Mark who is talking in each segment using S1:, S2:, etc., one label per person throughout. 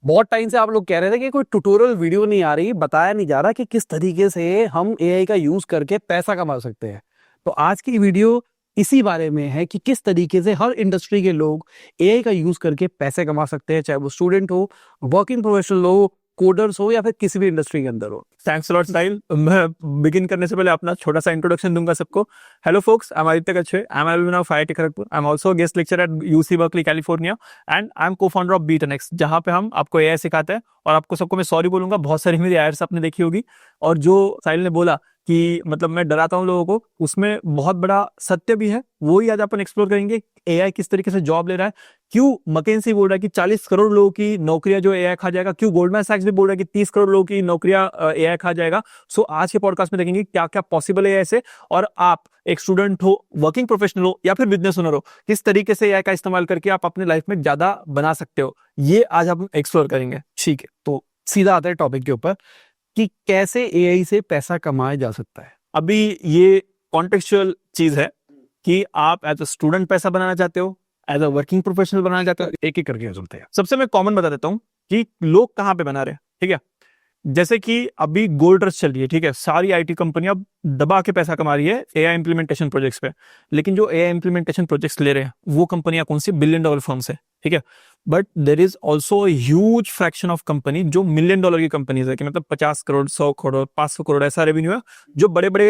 S1: बहुत टाइम से आप लोग कह रहे थे कि कोई ट्यूटोरियल वीडियो नहीं आ रही, बताया नहीं जा रहा कि किस तरीके से हम एआई का यूज करके पैसा कमा सकते हैं। तो आज की वीडियो इसी बारे में है कि किस तरीके से हर इंडस्ट्री के लोग एआई का यूज करके पैसे कमा सकते हैं, चाहे वो स्टूडेंट हो, वर्किंग प्रोफेशनल हो, कोडर्स हो या फिर किसी भी इंडस्ट्री के अंदर हो।
S2: थैंक्स लॉट साहिल। मैं बिगिन करने से पहले अपना छोटा सा इंट्रोडक्शन दूंगा सबको। Hello folks, I am Aditya Kachhe, I am alumni of IIT Kharagpur, I am also guest lecture at UC Berkeley California and I am co-founder of Beatnex, जहां पे हम आपको एआई सिखाते हैं। और आपको सबको मैं सॉरी बोलूंगा, बहुत सारी मेरी एड्स आपने देखी होगी। और जो साहिल ने बोला कि मतलब मैं डराता हूँ लोगों को, उसमें बहुत बड़ा सत्य भी है। वही आज अपन एक्सप्लोर करेंगे, एआई किस तरीके से जॉब ले रहा है, क्यों मैकेंजी बोल रहा है कि 40 करोड़ लोगों की नौकरियां जो एआई खा जाएगा, क्यों गोल्डमैन सैक्स भी बोल रहा है कि 30 करोड़ लोगों की नौकरियां एआई खा जाएगा। सो आज के पॉडकास्ट में देखेंगे क्या क्या पॉसिबल है ऐसे, और आप एक स्टूडेंट हो, वर्किंग प्रोफेशनल हो या फिर बिजनेस ओनर हो, किस तरीके से एआई का इस्तेमाल करके आप अपने लाइफ में ज्यादा बना सकते हो, ये आज हम एक्सप्लोर करेंगे।
S1: ठीक है, तो सीधा आता है टॉपिक के ऊपर कि कैसे एआई से पैसा कमाया जा सकता है।
S2: अभी ये कॉन्टेक्चुअल चीज है कि आप एज अ स्टूडेंट पैसा बनाना चाहते हो, एज अ वर्किंग प्रोफेशनल बनाना चाहते हो।
S1: एक एक करके चलते हैं।
S2: सबसे मैं कॉमन बता देता हूं कि लोग कहां पे बना रहे हैं, ठीक है। जैसे कि अभी गोल्ड रश चल रही है, ठीक है, सारी आईटी कंपनियां दबा के पैसा कमा रही है एआई इंप्लीमेंटेशन प्रोजेक्ट्स पे। लेकिन जो एआई इंप्लीमेंटेशन प्रोजेक्ट्स ले रहे हैं वो कंपनियां कौन सी? $1 बिलियन फर्म्स है, ठीक है। But there is also huge fraction of company जो $1 मिलियन की कंपनीज है, कि मतलब 50 करोड़, 100 करोड़, 500 करोड़ ऐसा रेवेन्यू है जो बड़े बड़े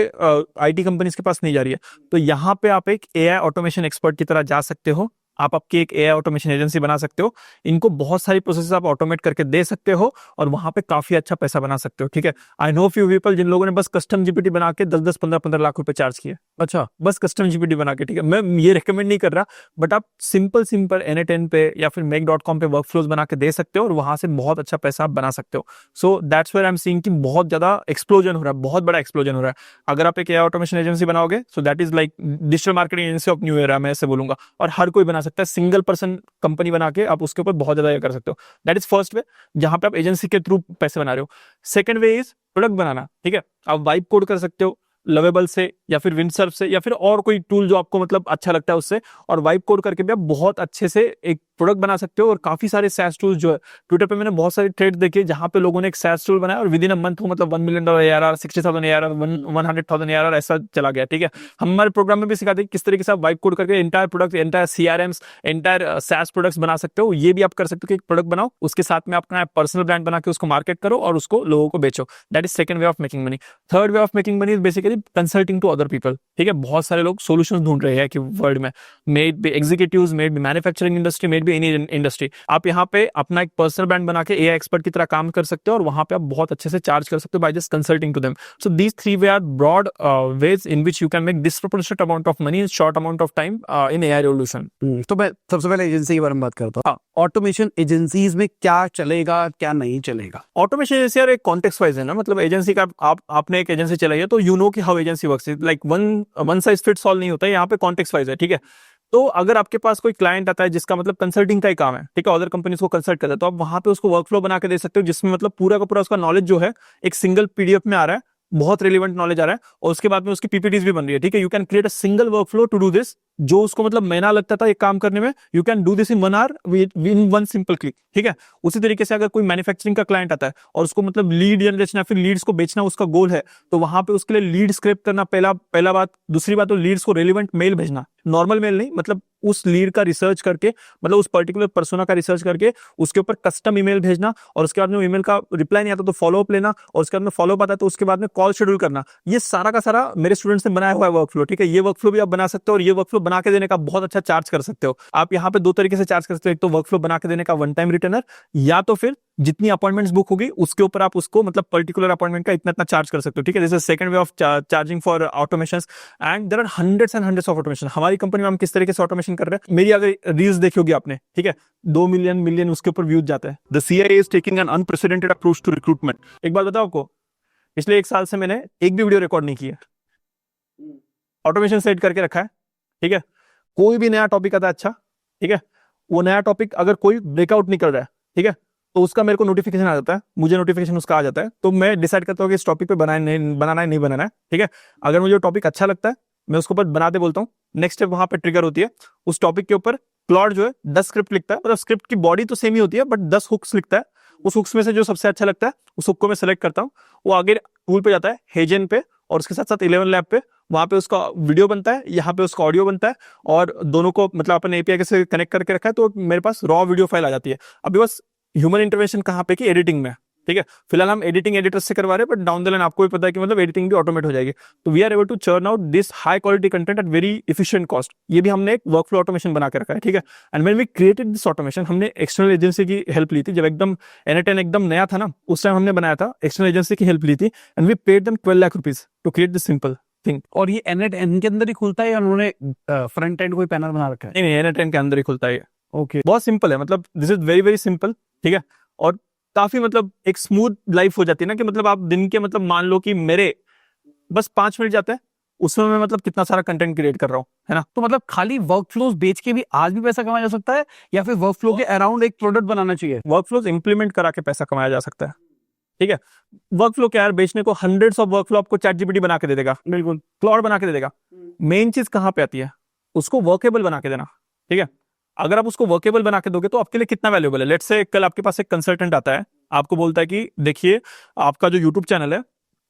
S2: आईटी कंपनीज के पास नहीं जा रही है। तो यहाँ पे आप एक एआई ऑटोमेशन एक्सपर्ट की तरह जा सकते हो। आप आपकी एक एआई ऑटोमेशन एजेंसी बना सकते हो, इनको बहुत सारी प्रोसेस आप ऑटोमेट करके दे सकते हो और वहां पे काफी अच्छा पैसा बना सकते हो, ठीक है। आई नो फ्यू पीपल जिन लोगों ने बस कस्टम जीपीटी बना के 10-10, 15-15 लाख रुपए चार्ज किए।
S1: अच्छा,
S2: बस कस्टम जीपीटी बना के, ठीक है। मैं ये रिकमेंड नहीं कर रहा, बट आप सिंपल NA10 पे या फिर make.com पे वर्कफ्लोज बना के दे सकते हो और वहां से बहुत अच्छा पैसा आप बना सकते हो। So that's where I am seeing कि बहुत ज्यादा एक्सप्लोजन हो रहा है, बहुत बड़ा एक्सप्लोजन हो रहा है। अगर आप एक एआई ऑटोमेशन एजेंसी बनाओगे, so that is like digital marketing agency of new era, मैं ऐसे बोलूंगा। और हर कोई बना सकता है, सिंगल पर्सन कंपनी बना के आप उसके ऊपर बहुत ज्यादा ये कर सकते हो। दैट इज फर्स्ट वे, जहां पे आप एजेंसी के थ्रू पैसे बना रहे हो। सेकंड वे इज प्रोडक्ट बनाना, ठीक है। आप वाइब कोड कर सकते हो लवेबल से या फिर विंडसर्फ से या फिर और कोई टूल जो आपको मतलब अच्छा लगता है उससे, और वाइब कोड करके भी आप बहुत अच्छे से एक प्रोडक्ट बना सकते हो। और काफी सारे सैस टूल्स जो है, ट्विटर पे मैंने बहुत सारे थ्रेड देखे जहां पे लोगों ने एक सैस टूल बनाया और विद इन अ मंथ वो मतलब $1 मिलियन ARR, 60,000 ARR, 100,000 ARR ऐसा चला गया, ठीक है। हमारे प्रोग्राम में भी सिखाते हैं किस तरीके से आप वाइब कोड करके entire product, entire CRMs, entire SaaS products बना सकते हो। ये भी आप कर सकते हो कि एक प्रोडक्ट बनाओ, उसके साथ में अपना पर्सनल ब्रांड बना के उसको मार्केट करो और उसको लोगों को बेचो। That is second way of making money. Third way of making money is basically consulting to other people, ठीक है। बहुत सारे लोग सोल्यूशन ढूंढ रहे हैं कि वर्ल्ड में, maybe executives, maybe manufacturing industry, maybe any industry, आप यहाँ पे अपना एक पर्सनल ब्रांड बना के एआई एक्सपर्ट की तरह काम कर सकते हो और वहां पे आप बहुत अच्छे से चार्ज कर सकते हो by just consulting to them. So these 3 way are broad ways in which you can make disproportionate amount of money in short amount of time in AI revolution.
S1: तो मैं सबसे पहले एजेंसी के बारे में बात करता हूँ। ऑटोमेशन एजेंसीज में क्या चलेगा, क्या नहीं चलेगा?
S2: ऑटोमेशन एजेंसी यार एक कॉन्टेक्स्ट वाइज है ना, मतलब एजेंसी का आपने एक एजेंसी चलाई है तो यू नो कि how agency works, like one size fits all नहीं होता है, यहाँ पे कॉन्टेक्स्ट वाइज है, ठीक है। तो अगर आपके पास कोई क्लाइंट आता है जिसका मतलब कंसल्टिंग का ही काम है, ठीक है, अदर कंपनीज को कंसल्ट करता है, तो आप वहां पे उसको वर्कफ्लो बना के दे सकते हो जिसमें मतलब पूरा का पूरा उसका नॉलेज जो है एक सिंगल पीडीएफ में आ रहा है, बहुत रेलिवेंट नॉलेज आ रहा है, और उसके बाद में उसकी पीपीटीज भी बन रही है, ठीक है। You can create a single workflow to do this, जो उसको मतलब महीना लगता था एक काम करने में, you can do this in 1 hour in 1 simple click, ठीक है। उसी तरीके से अगर कोई मैन्युफैक्चरिंग का क्लाइंट आता है और उसको मतलब लीड जनरेशन या फिर लीड्स को बेचना उसका गोल है, तो वहां पे उसके लिए लीड स्क्रिप्ट करना पहला बात। दूसरी बात, तो लीड्स को रेलिवेंट मेल भेजना, नॉर्मल मेल नहीं, मतलब उस लीड का रिसर्च करके, मतलब उस पर्टिकुलर पर्सोना का रिसर्च करके उसके ऊपर कस्टम ईमेल भेजना, और उसके बाद में ईमेल का रिप्लाई नहीं आता तो फॉलोअप लेना, और उसके बाद में फॉलोअप आता है तो उसके बाद में कॉल शेड्यूल करना। ये सारा का सारा मेरे स्टूडेंट्स ने बनाया हुआ है वर्कफ्लो, ठीक है। ये वर्कफ्लो भी आप बना सकते हो और ये वर्कफ्लो बना के देने का बहुत अच्छा चार्ज कर सकते हो। आप यहाँ पे 2 तरीके से चार्ज कर सकते हो, एक तो वर्कफ्लो बना के देने का 1 टाइम रिटर्नर, या तो फिर जितनी अपॉइंटमेंट्स बुक होगी उसके ऊपर आप उसको मतलब पर्टिकुलर अपॉइंटमेंट का इतना चार्ज कर सकते हो, ठीक है। This is second way of charging for automations, and there are hundreds and hundreds of automation. हमारी कंपनी में हम किस तरीके से ऑटोमेशन कर रहे हैं, मेरी अगर रील्स देखी होगी आपने, ठीक है, 2 मिलियन उसके ऊपर व्यूज जाता है। The CIA is taking an unprecedented approach to recruitment. एक बात बताओ आपको, पिछले 1 साल से मैंने एक भी वीडियो रिकॉर्ड नहीं किया, ऑटोमेशन सेट करके रखा है, ठीक है। कोई भी नया टॉपिक आता है अच्छा, ठीक है, वो नया टॉपिक अगर कोई ब्रेकआउट निकल रहा है, ठीक है, तो उसका मेरे को नोटिफिकेशन आ जाता है, मुझे नोटिफिकेशन उसका आ जाता है, तो मैं डिसाइड करता हूँ कि इस टॉपिक पे बनाना है नहीं बनाना है, ठीक है। अगर मुझे टॉपिक अच्छा लगता है मैं उसको ऊपर बनाते बोलता हूँ, नेक्स्ट स्टेप वहां पे ट्रिगर होती है, उस टॉपिक के ऊपर क्लॉड जो है 10 स्क्रिप्ट लिखता है, मतलब स्क्रिप्ट की बॉडी तो सेम ही होती है बट 10 हुक्स लिखता है, उस हुक्स में से जो सबसे अच्छा लगता है उस हुक को मैं सेलेक्ट करता हूँ, वो आगे टूल पे जाता है हेजन पे, और उसके साथ साथ 11 लैब पे, वहां पे उसका वीडियो बनता है, यहाँ पे उसका ऑडियो बनता है, और दोनों को मतलब अपन एपीआई से कनेक्ट करके रखा है, तो मेरे पास रॉ वीडियो फाइल आ जाती है। अभी बस ह्यूमन इंटरवेंशन कहाँ पे कि एडिटिंग में, ठीक है, फिलहाल हम एडिटिंग एडिटर से करवा रहे हैं, बट डाउन द लाइन आपको भी पता है कि मतलब एडिटिंग भी ऑटोमेट हो जाएगी, तो we are able to churn out this high quality content at very efficient cost. ये भी हमने एक वर्कफ्लो ऑटोमेशन बना के रखा है, ठीक है। And when we created this automation, हमने एक्सटर्नल एजेंसी की हेल्प ली थी, जब एकदम N10 एकदम नया था ना, उस टाइम हमने बनाया था, एक्सटर्नल एजेंसी की हेल्प ली थी, and we paid them 12 lakh rupees to create this simple thing.
S1: और ये N8N के अंदर ही खुलता है या उन्होंने फ्रंट एंड कोई पैनल बना रखा है?
S2: नहीं नहीं, N10 के अंदर ही खुलता है ये।
S1: ओके,
S2: बहुत सिंपल है, मतलब this is very very simple, ठीक है। और काफी मतलब एक स्मूथ लाइफ हो जाती है ना, कि मतलब आप दिन के मतलब मान लो कि मेरे बस 5 मिनट जाते हैं, उसमें मैं मतलब कितना सारा कंटेंट क्रिएट कर रहा हूँ, है ना।
S1: तो मतलब खाली वर्कफ्लोज बेच के भी आज भी पैसा कमाया जा सकता है, या फिर वर्कफ्लो के अराउंड एक प्रोडक्ट बनाना चाहिए?
S2: वर्कफ्लोज इंप्लीमेंट करा के पैसा कमाया जा सकता है, ठीक है। वर्कफ्लो क्या यार, बेचने को हंड्रेड्स ऑफ वर्कफ्लो आपको ChatGPT बना के दे देगा,
S1: बिल्कुल।
S2: क्लाउड बना के दे देगा। मेन चीज कहाँ पे आती है, उसको वर्केबल बना के देना, ठीक है। अगर आप उसको वर्केबल बना के दोगे तो आपके लिए कितना वैल्यूएबल है। लेट्स से कल आपके पास एक कंसल्टेंट आता है, आपको बोलता है कि देखिए आपका जो यूट्यूब चैनल है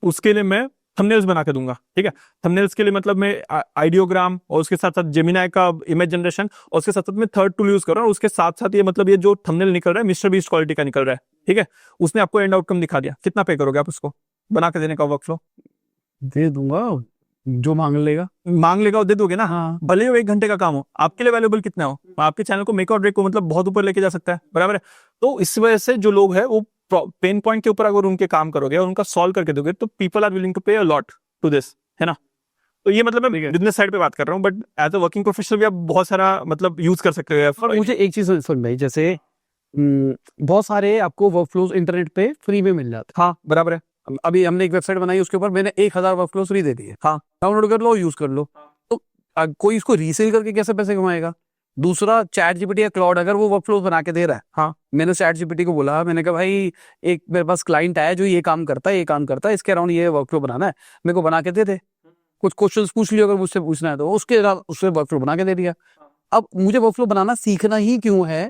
S2: उसके लिए मैं थंबनेल्स बना के दूंगा, ठीक है। थंबनेल्स के लिए मतलब मैं आइडियोग्राम और उसके साथ साथ जेमिनाई का इमेज जनरेशन और उसके साथ साथ मैं थर्ड टूल यूज कर रहा हूँ, उसके साथ साथ ये मतलब ये जो थंबनेल निकल रहा है मिस्टर बीस्ट क्वालिटी का निकल रहा है, ठीक है। उसने आपको एंड आउटकम दिखा दिया, कितना पे करोगे आप उसको बना के देने का वर्कफ्लो?
S1: दे दूंगा, जो मांग लेगा।
S2: मांग लेगा वो दे दोगे ना,
S1: हाँ।
S2: भले ही वो 1 घंटे का काम हो, आपके लिए वैल्यूएबल कितना हो, आपके चैनल को मेक और ब्रेक को मतलब बहुत ऊपर लेके जा सकता है, बराबर है। तो इस वजह से जो लोग हैं वो पेन पॉइंट के ऊपर अगर उनके काम करोगे और उनका सॉल्व करके दोगे तो पीपल आर विलिंग टू पे अ लॉट टू दिस, है ना। तो ये मतलब मैं बिजनेस साइड पे बात कर रहा हूँ, but as a working professional भी आप बहुत सारा मतलब यूज कर सकते हो।
S1: पर मुझे एक चीज समझ भाई, जैसे बहुत सारे आपको वर्कफ्लोज इंटरनेट पे फ्री में मिल जाते
S2: हाँ बराबर है।
S1: हैं। अभी हमने एक वेबसाइट बनाई, उसके ऊपर मैंने 1000 वर्कफ्लो फ्री दे दिए।
S2: हाँ।
S1: डाउनलोड कर लो, यूज कर लो। तो कोई इसको रीसेल करके कैसे पैसे कमाएगा? दूसरा, चैट जीपीटी या क्लाउड अगर वो वर्कफ्लोज बना के दे रहा है,
S2: हाँ।
S1: मैंने चैट जीपीटी को बोला, मैंने कहा भाई एक मेरे पास क्लाइंट आया जो ये काम करता है, ये काम करता है, इसके अराउंड ये वर्कफ्लो बनाना है, मेरे को बना के दे दे। कुछ क्वेश्चंस पूछ लियो अगर मुझसे पूछना है तो, उसके उससे वर्कफ्लो बना के दे दिया। अब मुझे वर्कफ्लो बनाना सीखना ही क्यों है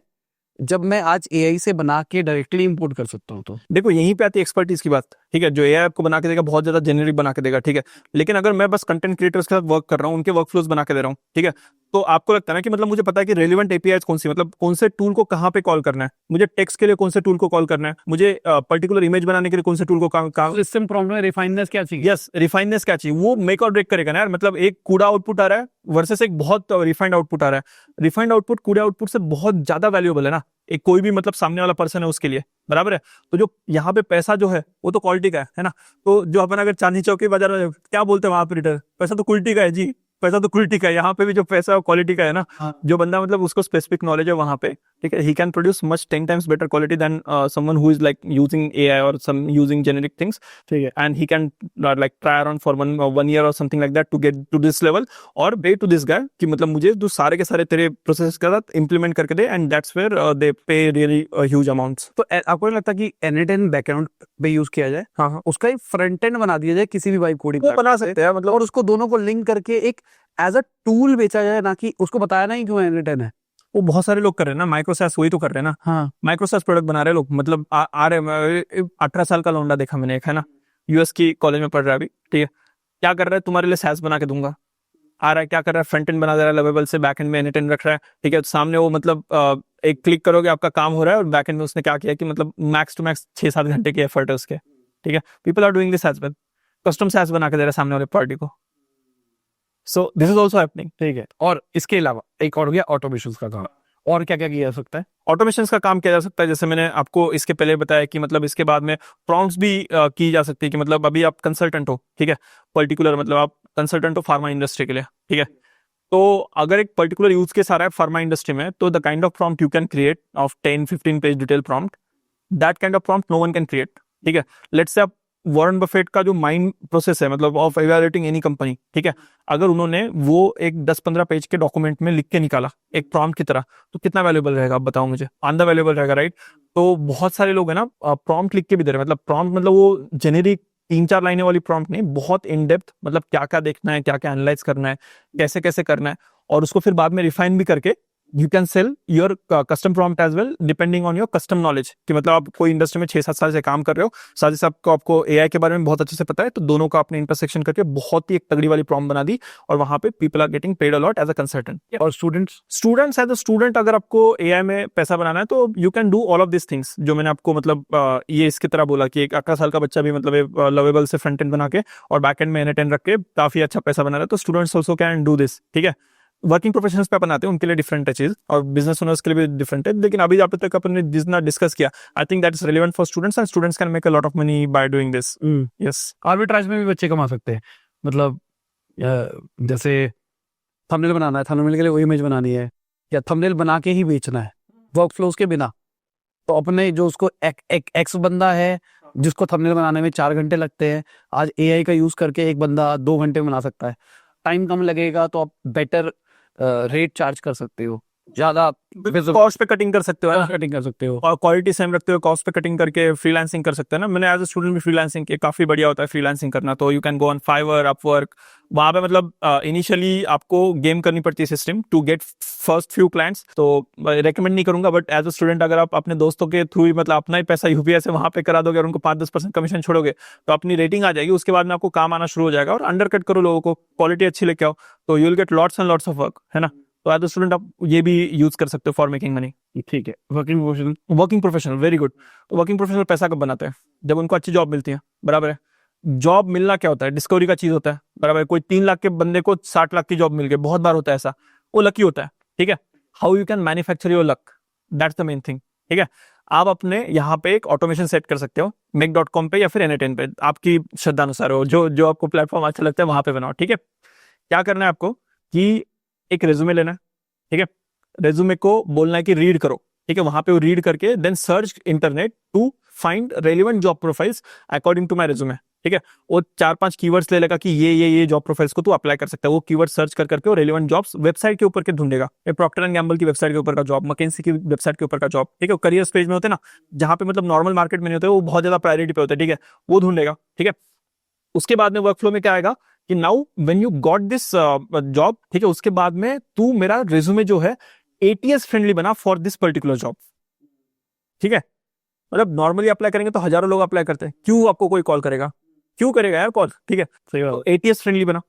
S1: जब मैं आज एआई से बना के डायरेक्टली इंपोर्ट कर सकता हूँ? तो
S2: देखो यहीं पे आती है एक्सपर्टीज की बात, ठीक है। जो एआई आपको बना के देगा बहुत ज्यादा जेनरिक बना के देगा, ठीक है। लेकिन अगर मैं बस कंटेंट क्रिएटर्स के साथ वर्क कर रहा हूँ, उनके वर्कफ्लोज बना के दे रहा हूँ, ठीक है, तो आपको लगता है ना कि मतलब मुझे पता है कि रेलिवेंट एपीआई कौन सी, मतलब कौन से टूल को कहाँ पे कॉल करना है, मुझे टेक्स्ट के लिए कौन से टूल को कॉल करना है, मुझे पर्टिकुलर इमेज बनाने के लिए कौन से टूल को
S1: सिस्टम प्रॉब्लम में रिफाइननेस क्या चाहिए?
S2: यस, रिफाइननेस क्या चाहिए, वो मेक और ब्रेक करेगा ना यार। मतलब एक कूड़ा आउटपुट आ रहा है वर्सेस एक बहुत रिफाइंड आउटपुट आ रहा है। रिफाइंड आउटपुट कूड़े आउटपुट से बहुत ज्यादा वैल्यूएबल है ना, एक कोई भी मतलब सामने वाला पर्सन है उसके लिए, बराबर है। तो जो यहाँ पे पैसा जो है वो तो क्वालिटी का है ना। तो जो अपन अगर चांदनी चौक के बाजार में क्या बोलते हैं वहां पर, पैसा तो क्वालिटी का है जी, पैसा तो क्वालिटी का है। यहाँ पे भी जो पैसा है क्वालिटी का है ना।
S1: हाँ।
S2: जो बंदा मतलब उसको स्पेसिफिक नॉलेज है वहां पे, ठीक है, he can produce much 10 times better quality than someone who is like using AI और सम यूजिंग जेनेरिक थिंग्स, ठीक है। And he can like try around for one year और something like that to get to this level, और पे to this guy कि मतलब मुझे जो सारे के सारे तेरे प्रोसेस के साथ इंप्लीमेंट करके दे, एंड दैट्स वेयर दे पे रियली ह्यूज अमाउंट्स।
S1: तो आपको नहीं लगता कि N8N बैकग्राउंड पे यूज किया जाए,
S2: हाँ हाँ,
S1: उसका एक फ्रंट एंड बना दिया जाए किसी भी वाइब कोडिंग
S2: वो बना सकते हैं मतलब,
S1: और उसको दोनों को लिंक करके एक एज अ टूल बेचा जाए, ना कि उसको बताया नहीं क्यों N8N है।
S2: वो बहुत सारे लोग कर रहे हैं ना, माइक्रोसॉफ्ट वही तो कर रहे हैं ना।
S1: हाँ।
S2: माइक्रोसॉफ्ट प्रोडक्ट बना रहे हैं लोग, मतलब आ रहे 18 साल का लौंडा देखा मैंने एक, है ना, यूएस की कॉलेज में पढ़ रहा है अभी, ठीक है। क्या कर रहा है, तुम्हारे लिए सैस बना के दूंगा, आ रहा है क्या कर रहा है, फ्रंट एंड बना दे रहा है लवेबल से, बैक एंड में N8N रख रहा है, ठीक है। सामने वो मतलब एक क्लिक करोगे आपका काम हो रहा है, और बैक एंड में उसने क्या किया कि मतलब मैक्स टू मैक्स 6-7 घंटे की एफर्ट है उसके, ठीक है। People are doing this as well, custom SaaS बना के दे रहा है सामने वाले पार्टी को। So this is also happening,
S1: ठीक है। और इसके अलावा एक और हो गया ऑटोमेशन का काम, और क्या क्या किया जा सकता है?
S2: ऑटोमेशन का काम किया जा सकता है, जैसे मैंने आपको इसके पहले बताया कि मतलब इसके बाद में प्रॉम्प्ट्स भी की जा सकती है, कि मतलब अभी आप कंसल्टेंट हो, ठीक है, पर्टिकुलर मतलब आप कंसल्टेंट हो फार्मा इंडस्ट्री के लिए, ठीक है। तो अगर एक पर्टिकुलर यूज केस आ रहा है फार्मा इंडस्ट्री में, तो the kind of prompt you can create of 10-15 page detail prompt, that kind of prompt no one can create, ठीक है। लेट्स से आप वॉरेन बफेट का जो माइंड प्रोसेस है मतलब ऑफ इवैल्यूएटिंग एनी कंपनी, ठीक है, अगर उन्होंने वो एक 10-15 पेज के डॉक्यूमेंट में लिख के निकाला एक प्रॉम्प्ट की तरह, तो कितना वैल्यूएबल रहेगा आप बताओ मुझे, आंधा वैल्यूएबल रहेगा, राइट। तो बहुत सारे लोग हैं ना प्रॉम्प्ट लिख के भी दे रहे हैं, मतलब प्रॉम्प्ट मतलब वो जेनेरिक 3-4 लाइनें वाली प्रॉम्प्ट नहीं, बहुत इन डेप्थ, मतलब क्या क्या देखना है, क्या क्या एनालाइज करना है, कैसे कैसे करना है, और उसको फिर बाद में रिफाइन भी करके you can sell your custom prompt as well depending on your custom knowledge, कि मतलब आप कोई इंडस्ट्री में 6-7 साल से काम कर रहे हो, साथ ही साथ आपको एआई के बारे में बहुत अच्छे से पता है, तो दोनों का आपने इंटरसेक्शन करके बहुत ही एक तगड़ी वाली प्रॉम्प्ट बना दी, और वहां पे people are getting paid a lot as a consultant.
S1: और स्टूडेंट्स
S2: एज अ स्टूडेंट अगर आपको एआई में पैसा बनाना है तो you can do all of this things जो मैंने आपको मतलब ये इसकी तरह बोला कि एक 18 साल का बच्चा भी मतलब लवेबल से फ्रंट एंड बना के और बैक एंड में N10 रख के काफी अच्छा पैसा बना रहा है, तो students also can do this. ठीक है, वर्किंग प्रोफेशनल्स पे अपन आते हैं, उनके लिए डिफरेंट है चीज, और बिजनेस ओनर्स के लिए भी डिफरेंट है, लेकिन अभी आप तक अपन ने जितना डिस्कस किया, I think that is relevant for students and students can make a lot of money by doing this. Yes,
S1: arbitrage में भी बच्चे कमा सकते हैं, मतलब जैसे थंबनेल बनाना है, थंबनेल के लिए वो इमेज बनानी है, या थंबनेल बना के ही बेचना है वर्क फ्लोज के बिना, तो अपने जो उसको एक्स बंदा है जिसको थंबनेल बनाने में 4 घंटे लगते हैं, आज एआई का यूज करके एक बंदा 2 घंटे में बना सकता है। टाइम कम लगेगा तो आप बेटर रेट चार्ज कर सकते हो, ज्यादा
S2: कॉस्ट पे कटिंग कर सकते हो,
S1: कटिंग कर सकते हो,
S2: और क्वालिटी सेम रखते हो, कॉस्ट पे कटिंग करके फ्रीलांसिंग कर सकते हैं ना। मैंने एज अ स्टूडेंट भी फ्रीलांसिंग किया, काफी बढ़िया होता है फ्रीलांसिंग करना, तो you can go on Fiverr, Upwork, वहां पे मतलब इनिशियली आपको गेम करनी पड़ती है system to get first few clients, तो रेकमेंड नहीं करूंगा, बट एज अ स्टूडेंट अगर आप अपने दोस्तों के थ्रू ही मतलब अपना ही पैसा यूपीआई से वहां पे करा दोगे और उनको 5-10% कमीशन छोड़ोगे, तो अपनी रेटिंग आ जाएगी, उसके बाद में आपको काम आना शुरू हो जाएगा, और अंडरकट करो लोगों को, क्वालिटी अच्छी लेके आओ, तो you will get lots and lots of work, है ना। तो एज अ स्टूडेंट आप ये भी यूज कर सकते हो फॉर मेकिंग मनी।
S1: ठीक है। Working
S2: professional very good. तो वर्किंग प्रोफेशनल पैसा कब बनाते हैं? जब उनको अच्छी जॉब मिलती है, बराबर है। जॉब मिलना क्या होता है? डिस्कवरी का चीज होता है, बराबर है। कोई 3 लाख के बंदे को 60 लाख की जॉब मिल गई, बहुत बार होता है ऐसा, वो लकी होता है, ठीक है। How you can manufacture your luck, that's the main thing, ठीक है। आप अपने यहाँ पे एक ऑटोमेशन सेट कर सकते हो, make.com पे या फिर N10 पे, आपकी श्रद्धा अनुसार हो, जो आपको प्लेटफॉर्म अच्छा लगता है वहां पे बनाओ, ठीक है। क्या करना है आपको कि एक रेज्यूमे लेना है, ठीक है। रेज्यूमे को बोलना है कि रीड करो, ठीक है। वहां पे वो रीड करके then search internet to find relevant job profiles according to my resume, ठीक है। वो 4-5 कीवर्ड्स ले लेगा कि ये जॉब प्रोफाइल्स को तू अप्लाई कर सकता है। वो कीवर्ड सर्च कर करके वो रेलिवेंट जॉब्स वेबसाइट के ऊपर के ढूंढेगा। प्रॉक्टर एंड गैम्बल की वेबसाइट के ऊपर का जॉब, मैकेंसी की वेबसाइट के ऊपर का जॉब, ठीक है। करियर्स पेज में होते हैं ना, जहां पे मतलब नॉर्मल मार्केट में नहीं होते, वो बहुत ज्यादा प्रायोरिटी पे होते हैं, ठीक है। वो ढूंढेगा, ठीक है। उसके बाद में वर्कफ्लो में क्या आएगा कि now when you got this job, ठीक है, उसके बाद में तू मेरा रेज्यूमे जो है ATS फ्रेंडली बना फॉर दिस पर्टिकुलर जॉब, ठीक है। मतलब नॉर्मली अप्लाई करेंगे तो हजारों लोग अप्लाई करते हैं, क्यों आपको कोई कॉल करेगा? क्यों करेगा यार कॉल, ठीक है। तो ATS फ्रेंडली बना,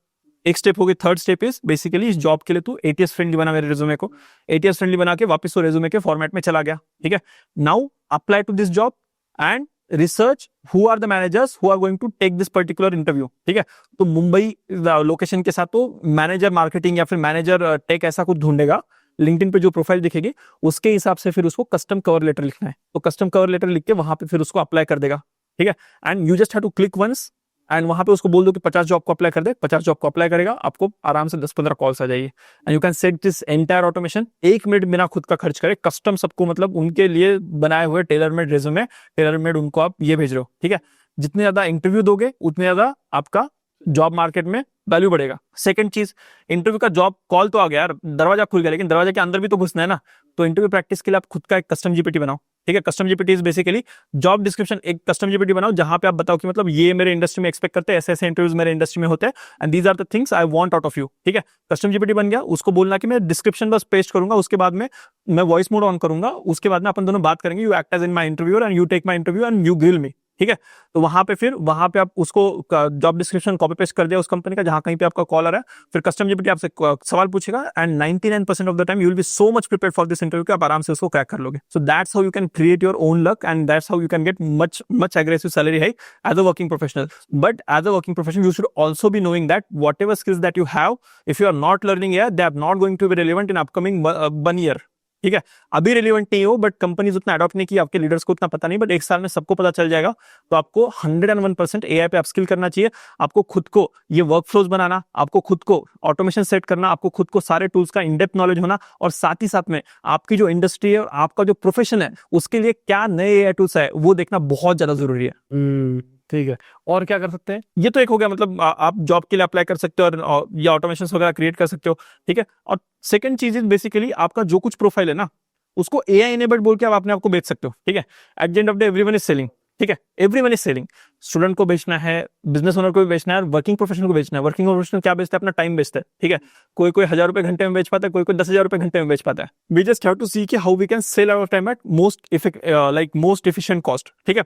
S2: एक स्टेप हो गई। थर्ड स्टेप इज बेसिकली इस जॉब के लिए तू ATS फ्रेंडली बना मेरे रेज्यूमे को। ATS फ्रेंडली बना के वापस वो रेज्यूमे के फॉर्मेट में चला गया, ठीक है। Now apply to this job and research who are the managers who are going to take this particular interview, ठीक है। तो मुंबई लोकेशन के साथ तो मैनेजर मार्केटिंग या फिर मैनेजर टेक ऐसा कुछ ढूंढेगा, लिंक्डइन पे जो प्रोफाइल दिखेगी उसके हिसाब से फिर उसको कस्टम कवर लेटर लिखना है। तो कस्टम कवर लेटर लिख के वहां पे फिर उसको अप्लाई कर देगा, ठीक है। And you just have to click once and वहां पे उसको बोल दो कि 50 जॉब को अप्लाई कर दे। 50 जॉब को अप्लाई करेगा, आपको आराम से 10-15 कॉल्स आ जाएगी and you can set this entire automation 1 minute बिना खुद का खर्च करे। कस्टम सबको मतलब उनके लिए बनाए हुए tailor made resume, tailor made उनको आप ये भेज रहे हो, ठीक है। जितने ज्यादा इंटरव्यू दोगे उतने ज्यादा आपका जॉब मार्केट में वैल्यू बढ़ेगा। सेकंड चीज, इंटरव्यू का जॉब कॉल तो आ गया यार, दरवाजा खुल गया, लेकिन दरवाजे के अंदर भी तो घुसना है ना। तो इंटरव्यू प्रैक्टिस के लिए आप खुद का एक कस्टम जीपीटी बनाओ, ठीक है। Custom GPT is basically job description. एक कस्टम जीपीटी बनाओ जहां पे आप बताओ कि मतलब ये मेरे इंडस्ट्री में एक्सपेक्ट करते हैं, ऐसे ऐसे इंटरव्यूज मेरे इंडस्ट्री में होते हैं and these are the things I want out of you, ठीक है। कस्टम जीपीटी बन गया, उसको बोलना कि मैं डिस्क्रिप्शन बस पेस्ट करूंगा, उसके बाद में मैं वॉइस मोड ऑन करूंगा, उसके बाद में अपन दोनों बात करेंगे। You act as in my interviewer and you take my interview and you grill me, ठीक है। तो वहां पे आप उसको जॉब डिस्क्रिप्शन कॉपी पेस्ट कर दिया उस कंपनी का जहां कहीं पे आपका कॉल आ रहा है। फिर कस्टम जीपीटी आपसे सवाल पूछेगा and 99% of the time you will be so much prepared for this interview कि आप आराम से उसको क्रैक कर लोगे। So that's how you can create your own luck and that's how you can get much aggressive salary hike as a working professional. But as a working professional you should also be knowing that whatever skills that you have, if you are not learning here, they are not going to be relevant in upcoming 1 year, ठीक है। अभी relevant नहीं हो, but companies उतना adopt नहीं की, आपके leaders को उतना पता नहीं, बट 1 साल में सबको पता चल जाएगा। तो आपको 101% AI पे अपस्किल करना चाहिए। आपको खुद को ये वर्कफ्लोज बनाना, आपको खुद को ऑटोमेशन सेट करना, आपको खुद को सारे टूल्स का इनडेप्थ नॉलेज होना, और साथ ही साथ में आपकी जो इंडस्ट्री है और आपका जो प्रोफेशन है उसके लिए क्या नए AI टूल्स है वो देखना बहुत ज्यादा जरूरी है।
S1: ठीक है। और क्या कर सकते हैं?
S2: ये तो एक हो गया, मतलब आप जॉब के लिए अप्लाई कर सकते हो और या ऑटोमेशन वगैरह क्रिएट कर सकते हो, ठीक है। और सेकंड चीज इज बेसिकली आपका जो कुछ प्रोफाइल है ना उसको AI इनेबल्ड बोल के आप अपने आप को बेच सकते हो, ठीक है। At the end of the day everyone is selling, ठीक है, एवरीवन इज सेलिंग। स्टूडेंट को बेचना है, बिजनेस ओनर को भी बेचना है, वर्किंग प्रोफेशनल को बेचना है। वर्किंग प्रोफेशनल क्या बेचता है? अपना टाइम बेचता है, ठीक है। कोई 1,000 रुपए घंटे में बेच पाता है, कोई 10,000 रुपए घंटे में बेच पाता है। We just have to see कि how we can sell our time at most efficient cost, ठीक है।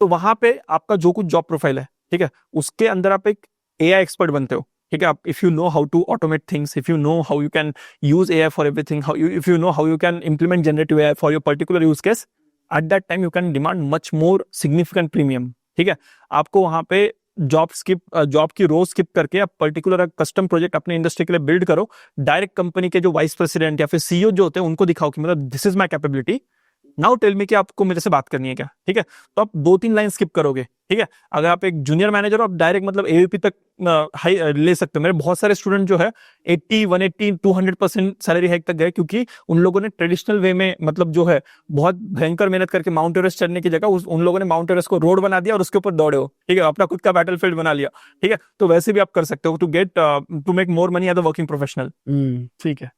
S2: तो वहां पे आपका जो कुछ जॉब प्रोफाइल है, ठीक है, उसके अंदर आप एक एआई एक्सपर्ट बनते हो, ठीक है। आप if you know how to automate things, if you know how you can use AI for everything, if you know how you can implement generative AI for your particular use case, at that time you can demand much more significant premium, ठीक है। आपको वहां पे job की रो skip करके आप particular custom project अपने industry के लिए बिल्ड करो। डायरेक्ट कंपनी के जो वाइस प्रेसिडेंट या फिर सीईओ जो होते हैं उनको दिखाओ कि मतलब this is my capability, now tell me कि आपको मेरे से बात करनी है क्या, ठीक है। तो आप 2-3 लाइन स्किप करोगे, ठीक है। अगर आप एक जूनियर मैनेजर हो, आप डायरेक्ट मतलब एवीपी तक हाई ले सकते हो। मेरे बहुत सारे स्टूडेंट जो है 80, 180, 200% सैलरी हाइक तक गए, क्योंकि उन लोगों ने ट्रेडिशनल वे में मतलब जो है बहुत भयंकर मेहनत करके माउंट एवरेस्ट चढ़ने की जगह उन लोगों ने माउंट एवरेस्ट को रोड बना दिया और उसके ऊपर दौड़े हो, ठीक है। अपना खुद का बैटलफील्ड बना लिया, ठीक है। तो वैसे भी आप कर सकते हो to make more money as a working professional, ठीक है।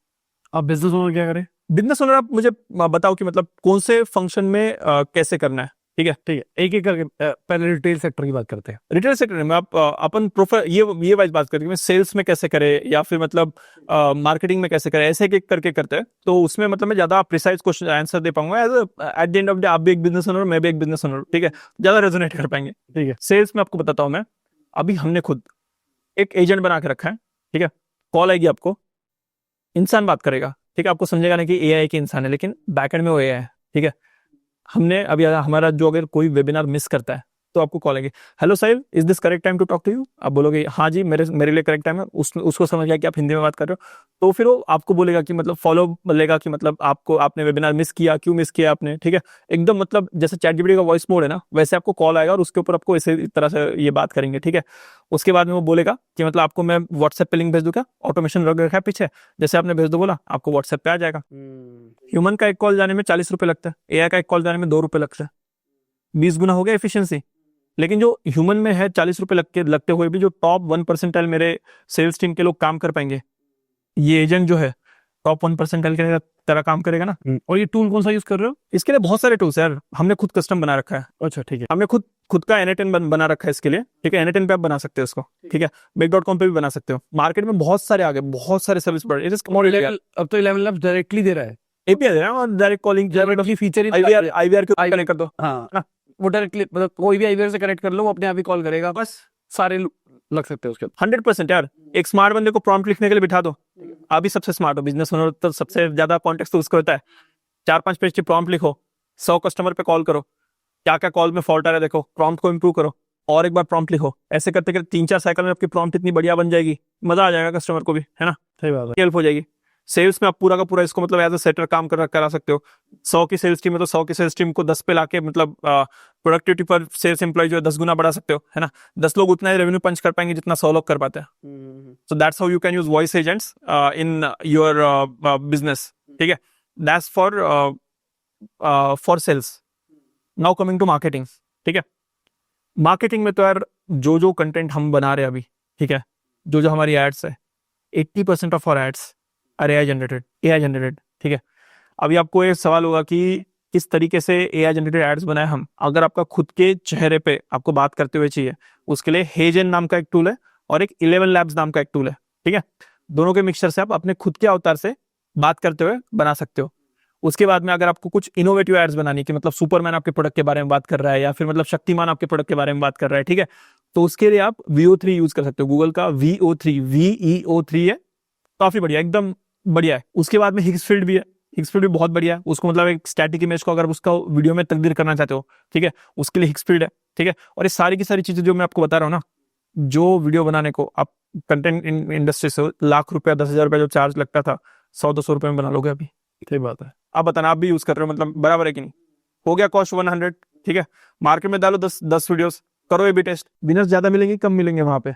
S1: अब बिजनेस ओनर क्या करे?
S2: बिजनेस ओनर आप मुझे बताओ कि मतलब कौन से फंक्शन में कैसे करना है, ठीक है।
S1: ठीक है, एक एक करके पहले रिटेल सेक्टर की बात करते हैं।
S2: रिटेल सेक्टर में आप अपन प्रोफाइल ये वाइज बात करते हैं, सेल्स में कैसे करे या फिर मतलब मार्केटिंग में कैसे करे, ऐसे एक करके करते हैं। तो उसमें मतलब मैं ज्यादा प्रिसाइज क्वेश्चन आंसर दे पाऊंगा। At the end of the आप भी एक बिजनेस ओनर, मैं भी एक बिजनेस ओनर, ठीक है, ज्यादा रेजोनेट कर पाएंगे,
S1: ठीक है।
S2: सेल्स में आपको बताता हूँ मैं। अभी हमने खुद एक एजेंट बना के रखा है, ठीक है। कॉल आएगी आपको, इंसान बात करेगा, ठीक है। आपको समझेगा ना कि एआई के इंसान है, लेकिन बैकएंड में वो एआई है, ठीक है। हमने अभी हमारा जो अगर कोई वेबिनार मिस करता है तो आपको कॉल आएगी, hello Sahil, is this correct time to talk to you? आप बोलोगे हाँ जी, मेरे लिए करेक्ट टाइम है। उसको समझ गया कि आप हिंदी में बात कर रहे हो, तो फिर वो आपको बोलेगा कि मतलब फॉलो बोलेगा कि मतलब आपने वेबिनार मिस किया, क्यों मिस किया आपने, ठीक है। एकदम मतलब जैसे चैटजीपीटी का वॉइस मोड है ना, वैसे आपको कॉल आएगा और उसके ऊपर आपको इस तरह से ये बात करेंगे, ठीक है। उसके बाद में वो बोलेगा कि मतलब आपको मैं व्हाट्सएप पे लिंक भेज दूं क्या? ऑटोमेशन रख रखा है पीछे, जैसे आपने भेज दो बोला, आपको व्हाट्सएप पे आ जाएगा। ह्यूमन का एक कॉल जाने में 40 रुपए लगता है, एआई का एक कॉल जाने में 2 रुपए लगता है, 20 गुना हो गया एफिशिएंसी। लेकिन जो ह्यूमन में है 40 रुपए लगते हुए भी जो टॉप 1% मेरे सेल्स टीम के लोग काम कर पाएंगे, ये एजेंट जो है टॉप 1% के तरह काम करेगा ना।
S1: और ये टूल कौन सा यूज कर रहे हो?
S2: इसके लिए बहुत सारे टूल्स है यार, हमने खुद कस्टम बना रखा है।
S1: अच्छा, ठीक है।
S2: हमने खुद का N8N बना रखा है इसके लिए, ठीक है। N8N पे आप बना सकते हो इसको, ठीक है। Make.com पे भी बना सकते हो। मार्केट में बहुत सारे आ गए, बहुत सारे सर्विस प्रोवाइडर।
S1: अब तो 11 Labs डायरेक्टली दे रहा है,
S2: एपीआई दे रहा है और डायरेक्ट कॉलिंग
S1: फीचर
S2: आईवीआर के कनेक्ट कर दो,
S1: हाँ। वो डायरेक्टली मतलब कोई भी आईवीआर से कनेक्ट कर लो, वो अपने आप ही कॉल करेगा, बस सारे लग सकते हैं उसके।
S2: 100% यार। एक स्मार्ट बंदे को प्रॉम्प्ट लिखने के लिए बिठा दो, आप भी सबसे स्मार्ट हो, बिजनेस ओनर तो सबसे ज्यादा कॉन्टेक्स्ट तो उसको होता है। 4-5 पेज की प्रॉम्प्ट लिखो, 100 कस्टमर पे कॉल करो, क्या क्या कॉल में फॉल्ट आ रहा है देखो, प्रॉम्प्ट को इंप्रूव करो, और एक बार प्रॉम्प्ट लिखो। ऐसे करते करते 3-4 साइकिल में आपकी प्रॉम्प्ट इतनी बढ़िया बन जाएगी, मजा आ जाएगा कस्टमर को भी, है ना।
S1: सही बात है।
S2: हेल्प हो जाएगी। सेल्स में आप पूरा का पूरा इसको मतलब एज अ सेटर काम करा सकते हो। 100 की सेल्स टीम है तो 100 की सेल्स टीम को 10 पे लाके मतलब प्रोडक्टिविटी पर सेल्स एम्प्लॉय जो है 10 गुना बढ़ा सकते हो, है ना। 10 लोग उतना ही रेवेन्यू पंच कर पाएंगे जितना 100 लोग कर पाते हैं। So that's how you can use voice agents in your business, ठीक है। That's for sales. Now coming to marketing, ठीक है। मार्केटिंग में तो यार जो कंटेंट हम बना रहे हैं अभी, ठीक है, जो हमारी एड्स है, 80% of our ads are AI generated, ठीक है। अभी आपको एक सवाल होगा कि किस तरीके से एआई जनरेटेड एड्स बनाए हम। अगर आपका खुद के चेहरे पे आपको बात करते हुए चाहिए, उसके लिए हेजन नाम का एक टूल है और एक 11 लैब्स नाम का एक टूल है, ठीक है। दोनों के मिक्सचर से आप अपने खुद के अवतार से बात करते हुए बना सकते हो। उसके बाद में अगर आपको कुछ इनोवेटिव एड्स बनानी है कि मतलब सुपरमैन आपके प्रोडक्ट के बारे में बात कर रहा है या फिर मतलब शक्तिमान आपके प्रोडक्ट के बारे में बात कर रहा है, ठीक है, तो उसके लिए आप VO3 यूज कर सकते हो। गूगल का VEO3 है, काफी बढ़िया, एकदम बढ़िया है। उसके बाद में हिग्सफील्ड भी है, हिग्सफील्ड भी बहुत बढ़िया है। उसको मतलब एक स्टैटिक इमेज को अगर उसका वीडियो में तब्दील करना चाहते हो, ठीक है, उसके लिए हिग्सफील्ड है, ठीक है। और ये सारी की सारी चीजें जो मैं आपको बता रहा हूँ ना, जो वीडियो बनाने को आप कंटेंट इंडस्ट्री से लाख रुपया 10,000 रुपया जो चार्ज लगता था, 100-200 रुपए में बना लोगे अभी।
S1: सही बात है।
S2: आप बताना, आप भी यूज कर रहे हो, मतलब बराबर है कि नहीं? हो गया कॉस्ट 100, ठीक है। मार्केट में डालो 10 वीडियोस, करो A/B टेस्ट। विनर्स ज्यादा मिलेंगे कम मिलेंगे? वहां पे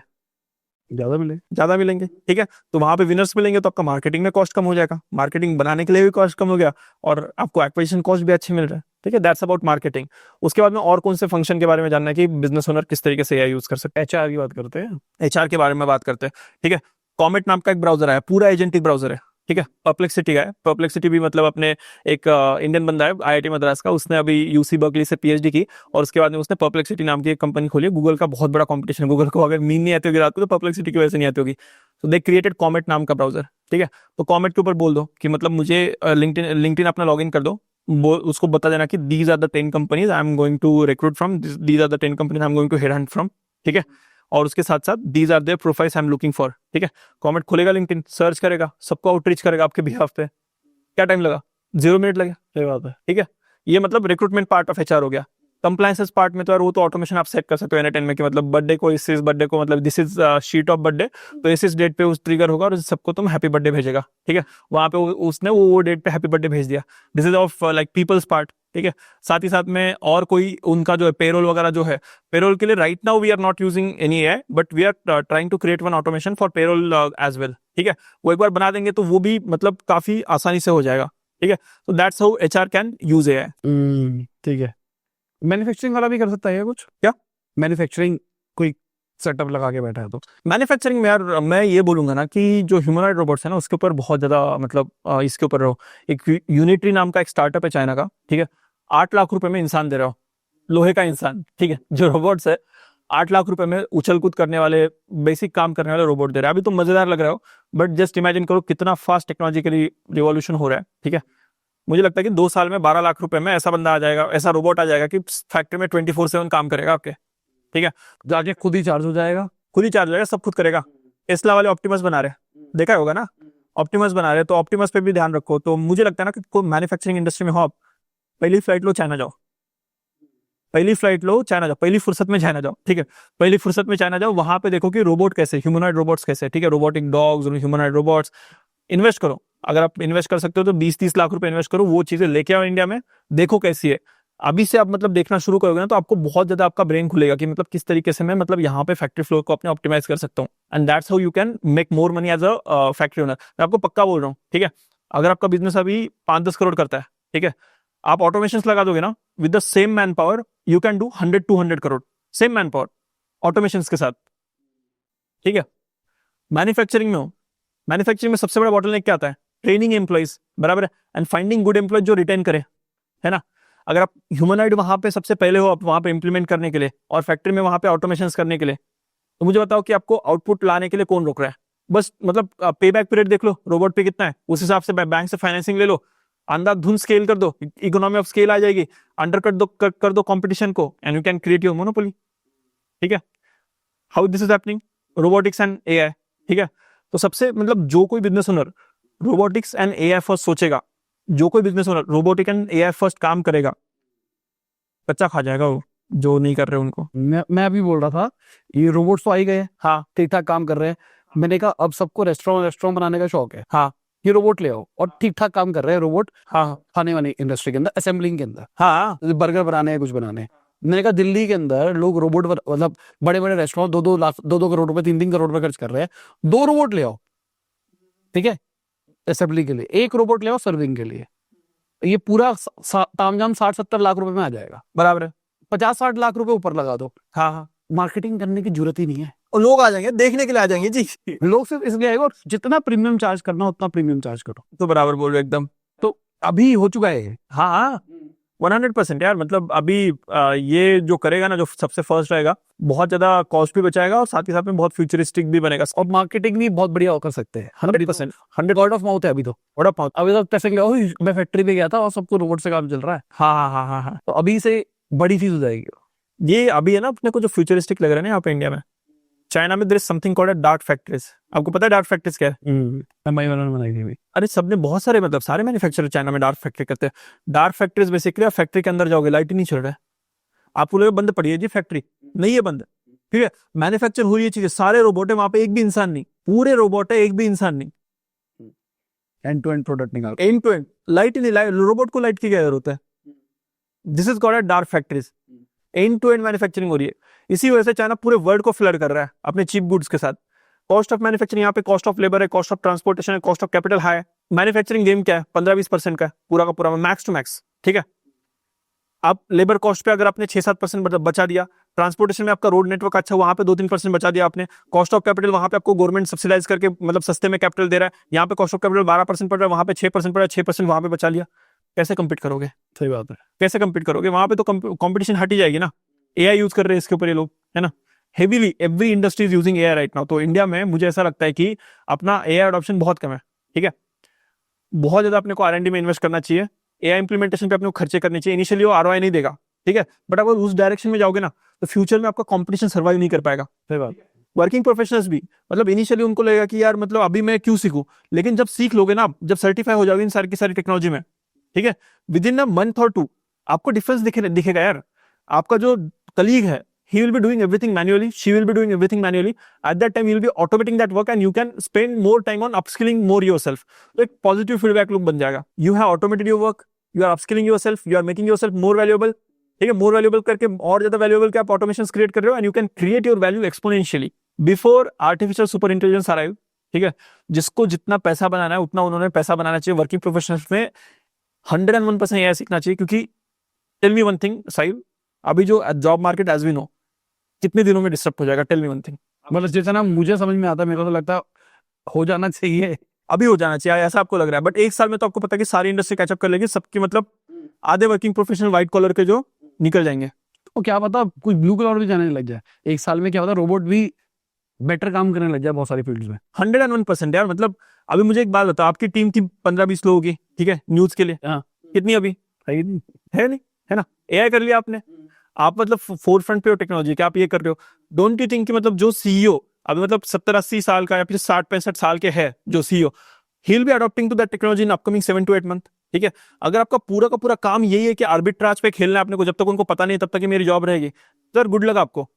S2: ज्यादा मिलेंगे, ठीक है। तो वहां पे विनर्स मिलेंगे तो आपका मार्केटिंग में कॉस्ट कम हो जाएगा, मार्केटिंग बनाने के लिए भी कॉस्ट कम हो गया और आपको एक्विजिशन कॉस्ट भी अच्छे मिल रहा है, ठीक है। That's about marketing. उसके बाद में और कौन से फंक्शन के बारे में जानना है कि बिजनेस ओनर किस तरीके से एआई यूज कर सकते हैं?
S1: HR की बात करते हैं।
S2: HR के बारे में बात करते हैं, ठीक है। कॉमेट नाम का एक ब्राउजर है, पूरा एजेंटिक ब्राउजर है, ठीक है, परप्लेक्सिटी का है। परप्लेक्सिटी भी मतलब अपने एक इंडियन बंदा है आईआईटी मद्रास का, उसने अभी यूसी बर्कली से पीएचडी की और उसके बाद में उसने परप्लेक्सिटी नाम की एक कंपनी खोली है। गूगल का बहुत बड़ा कंपटीशन है, गूगल को अगर नींद नहीं आती होगी रात को तो परप्लेक्सिटी की वजह से नहीं आती होगी। तो दे क्रिएटेड कॉमेट नाम का ब्राउजर, ठीक है। तो कॉमेट के ऊपर बोल दो कि मतलब मुझे लिंक्डइन अपना लॉगिन कर दो, उसको बता देना कि these are the 10 companies I am going to recruit from, these are the 10 companies I am going to head hunt from, ठीक है। और उसके साथ साथ these are their profiles I am looking for, ठीक है। कमेंट खोलेगा, लिंक्डइन सर्च करेगा, सबको आउटरीच करेगा आपके बिहाफ पे। क्या टाइम लगा? 0 मिनट लगे, सही बात है, ठीक है। ये मतलब रिक्रूटमेंट पार्ट ऑफ एचआर हो गया। कंप्लायंसेस पार्ट में तो यार वो तो ऑटोमेशन आप सेट कर सकते हो एन में कि मतलब बर्थडे को इस बर्थडे को मतलब this is sheet of birthday, तो इस डेट पे उस ट्रिगर होगा और सबको तुम हैप्पी बर्थडे भेजेगा, ठीक है। वहां पे उसने वो डेट पे हैप्पी बर्थडे भेज दिया। This is of like people's part, ठीक है। साथ ही साथ में और कोई उनका जो है पेरोल वगैरह जो है, पेरोल के लिए right now we are not using any AI but we are trying to create one automation for payroll as well, ठीक है। वो एक बार बना देंगे तो वो भी मतलब काफी आसानी से हो जाएगा, ठीक है। तो that's how HR can use AI,
S1: ठीक है। मैन्युफैक्चरिंग वाला भी कर सकता है कुछ?
S2: क्या
S1: मैन्युफैक्चरिंग कोई सेटअप लगा के बैठा है तो?
S2: मैन्युफैक्चरिंग में यार मैं ये बोलूंगा ना कि जो ह्यूमनॉइड रोबोट्स है ना उसके ऊपर बहुत ज्यादा मतलब इसके ऊपर रहो। एक यूनिटरी नाम का एक स्टार्टअप है चाइना का, ठीक है। 8 लाख रुपए में इंसान दे रहा हो, लोहे का इंसान, ठीक है। जो रोबोट्स है 8 लाख रुपए में उछल कूद करने वाले, बेसिक काम करने वाले रोबोट दे रहे हैं। अभी तो मजेदार लग रहा हो बट जस्ट इमेजिन करो कितना फास्ट टेक्नोलॉजिकली रिवॉल्यूशन हो रहा है, ठीक है। मुझे लगता है कि 2 साल में 12 लाख रुपए में ऐसा बंदा आ जाएगा, ऐसा रोबोट आ जाएगा कि फैक्ट्री में 24/7 काम करेगा आपके, ठीक है।
S1: जाके खुद ही चार्ज हो जाएगा,
S2: खुद ही चार्ज हो जाएगा, सब खुद करेगा। टेस्ला वाले ऑप्टिमस बना रहे हैं, देखा होगा ना, ऑप्टिमस बना रहे हैं, तो ऑप्टिमस पे भी ध्यान रखो। तो मुझे लगता है ना कि कोई मैन्युफैक्चरिंग इंडस्ट्री में हो आप, पहली फ्लाइट लो चाइना जाओ, पहली फ्लाइट लो चाइना जाओ, पहली फुर्सत में चाइना जाओ, ठीक है। पहली फुर्सत में चाइना जाओ, वहां पे देखो कि रोबोट कैसे, ह्यूमनॉइड रोबोट्स कैसे, ठीक है। Robotic dogs, humanoid robots, invest करो। अगर आप इन्वेस्ट कर सकते हो तो 20-30 लाख रुपए इन्वेस्ट करो, वो चीजें लेके आओ इंडिया में, देखो कैसी है। अभी से आप मतलब देखना शुरू करोगे ना तो आपको बहुत ज्यादा आपका ब्रेन खुलेगा कि मतलब किस तरीके से मैं मतलब यहाँ पे फैक्ट्री फ्लोर को अपने ऑप्टिमाइज कर सकता हूँ। And that's how you can make more money as a factory owner. मैं आपको पक्का बोल रहा हूँ, ठीक है। अगर आपका बिजनेस अभी 5-10 करोड़ करता है, ठीक है, आप ऑटोमेशन लगा दोगे ना with the same man power, you can do 100-200 crore, same man power automation के साथ, ठीक है। मैन्युफैक्चरिंग में हो, मैन्युफैक्चरिंग में सबसे बड़ा बॉटलनेक क्या आता है? ट्रेनिंग एम्प्लॉइज, बराबर है, एंड फाइंडिंग गुड एम्प्लॉय जो रिटेन करे, है ना। अगर आप ह्यूमनॉइड वहां पे सबसे पहले हो आप वहां पे इंप्लीमेंट करने के लिए और फैक्ट्री में वहां पे ऑटोमेशन करने के लिए, तो मुझे बताओ कि आपको आउटपुट लाने के लिए कौन रोक रहा है? बस मतलब पे बैक पीरियड देख लो रोबोट पे कितना है, उस हिसाब से बैंक से फाइनेंसिंग ले लो, अंधाधुंध स्केल कर दो, इकोनॉमी ऑफ स्केल आ जाएगी, अंडर कर दो कंपटीशन को and you can create your monopoly, ठीक है। How this is happening? Robotics and AI, ठीक है। तो सबसे मतलब जो कोई business owner robotics and AI first सोचेगा, जो कोई business owner robotic and AI first काम करेगा, कच्चा खा जाएगा वो जो नहीं कर रहे उनको।
S1: मैं अभी बोल रहा था ये रोबोट्स तो आ ही गए,
S2: हाँ
S1: ठीक ठाक काम कर रहे हैं। मैंने कहा अब सबको रेस्टोरेंट बनाने का शौक है,
S2: हाँ
S1: ये रोबोट ले आओ, और ठीक ठाक काम कर रहे हैं रोबोट
S2: हाँ
S1: खाने वाली इंडस्ट्री के अंदर, असेंबलिंग के अंदर,
S2: हाँ
S1: बर्गर बनाने हैं, कुछ बनाने हैं। मैंने कहा दिल्ली के अंदर लोग रोबोट मतलब बड़े बड़े रेस्टोरेंट 2-2 करोड़ रुपए 3-3 करोड़ रुपए खर्च कर रहे हैं, 2 रोबोट ले आओ, ठीक है, असेंबली के लिए, 1 रोबोट ले आओ सर्विंग के लिए, ये पूरा तामझाम 60-70 लाख रुपए में आ जाएगा,
S2: बराबर है।
S1: 50-60 लाख रुपए ऊपर लगा दो,
S2: हाँ हाँ,
S1: मार्केटिंग करने की जरूरत ही नहीं है।
S2: और लोग आ जाएंगे देखने के लिए, आ जाएंगे जी।
S1: लोग सिर्फ इसलिए आएगा, और जितना प्रीमियम चार्ज करना उतना प्रीमियम चार्ज करो।
S2: तो बराबर बोल रहे हो एकदम।
S1: तो अभी हो चुका है।
S2: हाँ 100% यार, मतलब अभी ये जो करेगा ना, जो सबसे फर्स्ट रहेगा, बहुत ज्यादा कॉस्ट भी बचाएगा और साथ ही साथ में बहुत फ्यूचरिस्टिक भी बनेगा,
S1: और मार्केटिंग भी बहुत बढ़िया कर सकते हैं।
S2: 100%।
S1: 100 वर्ड ऑफ माउथ है अभी तो,
S2: बड़ा पाउंड।
S1: अभी तो पैसे मैं फैक्ट्री पे गया था और सबको रोबोट से काम चल रहा है,
S2: हाँ हाँ हाँ हाँ हाँ,
S1: तो अभी से बड़ी चीज हो जाएगी।
S2: ये अभी है ना अपने को जो फ्यूचरिस्टिक लग रहा है ना यहाँ पे इंडिया में, चाइना में there is something called dark factories. आपको पता है डार्क फैक्ट्रीज क्या है?
S1: एमआई वालों ने बनाई थी अभी।
S2: अरे सबने बहुत सारे मतलब सारे मैन्युफैक्चरर चाइना में डार्क फैक्ट्री करते हैं। डार्क फैक्ट्रीज बेसिकली आप फैक्ट्री के अंदर जाओगे, लाइट ही नहीं चल रहा है, आपको लगेगा बंद पड़ी है जी फैक्ट्री, नहीं है बंद, ठीक है। मैन्युफैक्चर हो रही है चीजें, सारे रोबोट है वहां पे, एक भी इंसान नहीं, पूरे रोबोट है, एक भी इंसान नहीं,
S1: एंड टू एंड प्रोडक्ट निकाल,
S2: एंड टू एंड, लाइट ही नहीं, रोबोट को लाइट की क्या जरूरत है? This is called dark factories. End to end manufacturing हो रही है, इसी वजह से चाइना पूरे वर्ल्ड को फ्लड कर रहा है अपने चीप गुड्स के साथ। कॉस्ट ऑफ मैन्युफैक्चरिंग, यहाँ पे कॉस्ट ऑफ लेबर है, कॉस्ट ऑफ ट्रांसपोर्टेशन है, कॉस्ट ऑफ कैपिटल हाई है। मैन्युफैक्चरिंग गेम क्या है? 15-20% का है पूरा का पूरा, मैक्स टू मैक्स, ठीक है। आप लेबर कॉस्ट पे अगर आपने 6-7% मतलब बचा दिया, ट्रांसपोर्टेशन में आपका रोड नेटवर्क अच्छा, वहां पे 2-3% बचा दिया आपने, कॉस्ट ऑफ कैपिटल वहां पे आपको गवर्नमेंट सब्सिडाइज करके मतलब सस्ते में कैपिटल दे रहा है, यहाँ पे कॉस्ट ऑफ कैपिटल 12% पड़ रहा है, वहां पे 6% पड़ रहा है, 6% वहां पे बचा लिया, कैसे कम्पीट करोगे?
S1: सही बात है।
S2: कैसे कम्पीट करोगे? वहां पे तो कॉम्पिटिशन हट ही जाएगी ना। एआई यूज कर रहे हैं इसके ऊपर ये लोग, है ना, heavily every industry is using AI right now. तो इंडिया में मुझे ऐसा लगता है कि अपना एआई अडॉप्शन बहुत कम है, ठीक है, बहुत ज्यादा अपने को R&D में इन्वेस्ट करना चाहिए, एआई इंप्लीमेंटेशन पे अपने को खर्चे करने चाहिए। इनिशियली वो आरओआई नहीं देगा, ठीक है, बट अगर उस डायरेक्शन में जाओगे ना तो फ्यूचर में आपका कंपटीशन सर्वाइव नहीं कर पाएगा।
S1: सही बात।
S2: वर्किंग प्रोफेशनल्स भी मतलब इनिशियली उनको लगेगा कि यार मतलब अभी मैं क्यों सीखूं, लेकिन जब सीख लोगे ना, जब सर्टिफाई हो जाओगे इन सारी की सारी टेक्नोलॉजी में, ठीक है, विद इन अ मंथ और 2 आपको डिफरेंस दिखेगा यार। आपका जो कलीग है, he will be doing everything manually, she will be doing everything manually. At that time you will be automating that work and you can spend more time on upskilling more yourself. तो एक positive feedback loop बन जाएगा। You have automated your work, you are upskilling yourself, you are making yourself more valuable, ठीक है, more valuable करके और ज्यादा valuable के आप automations create कर रहे हो and you can create your value exponentially before artificial super intelligence arrive, ठीक है। जिसको जितना पैसा बनाना है उतना उन्होंने पैसा बनाना चाहिए। वर्किंग प्रोफेशनल्स में 101% एआई सीखना चाहिए, क्योंकि tell me one thing Sahil, अभी जो job market as we know कितने दिनों में डिस्टर्ब हो जाएगा? Tell me one thing.
S1: मतलब जैसा ना मुझे समझ में आता है, मेरे को तो लगता है हो जाना चाहिए,
S2: अभी हो जाना चाहिए ऐसा आपको लग रहा है, बट 1 साल में तो आपको पता है कि सारी इंडस्ट्री कैचअप कर लेगी सबकी, मतलब आधे वर्किंग प्रोफेशनल व्हाइट कॉलर के जो निकल जाएंगे।
S1: तो क्या पता कुछ ब्लू कलर भी जाने लग जाए 1 साल में, क्या पता रोबोट भी बेटर काम करने लग जाए बहुत सारी फील्ड्स में।
S2: 101% यार। मतलब अभी मुझे एक बात बताओ, आपकी टीम थी 15-20 लोगों की, ठीक है, न्यूज के लिए,
S1: हाँ।
S2: कितनी अभी
S1: सही नहीं।
S2: है? नहीं है ना, एआई कर लिया आपने, आप मतलब फोर फ्रंट पे हो टेक्नोलॉजी के, आप ये कर रहे हो। डोंट यू थिंक कि मतलब जो सीईओ अभी मतलब 70-80 साल का या फिर 60-65 साल के है जो CEO, he will be adopting to that technology in upcoming 7 to 8 month, ठीक है। अगर आपका पूरा का पूरा काम यही है कि आर्बिट्राज पे खेलना है अपने को, जब तक उनको पता नहीं तब तक मेरी जॉब रहेगी, सर गुड लक आपको।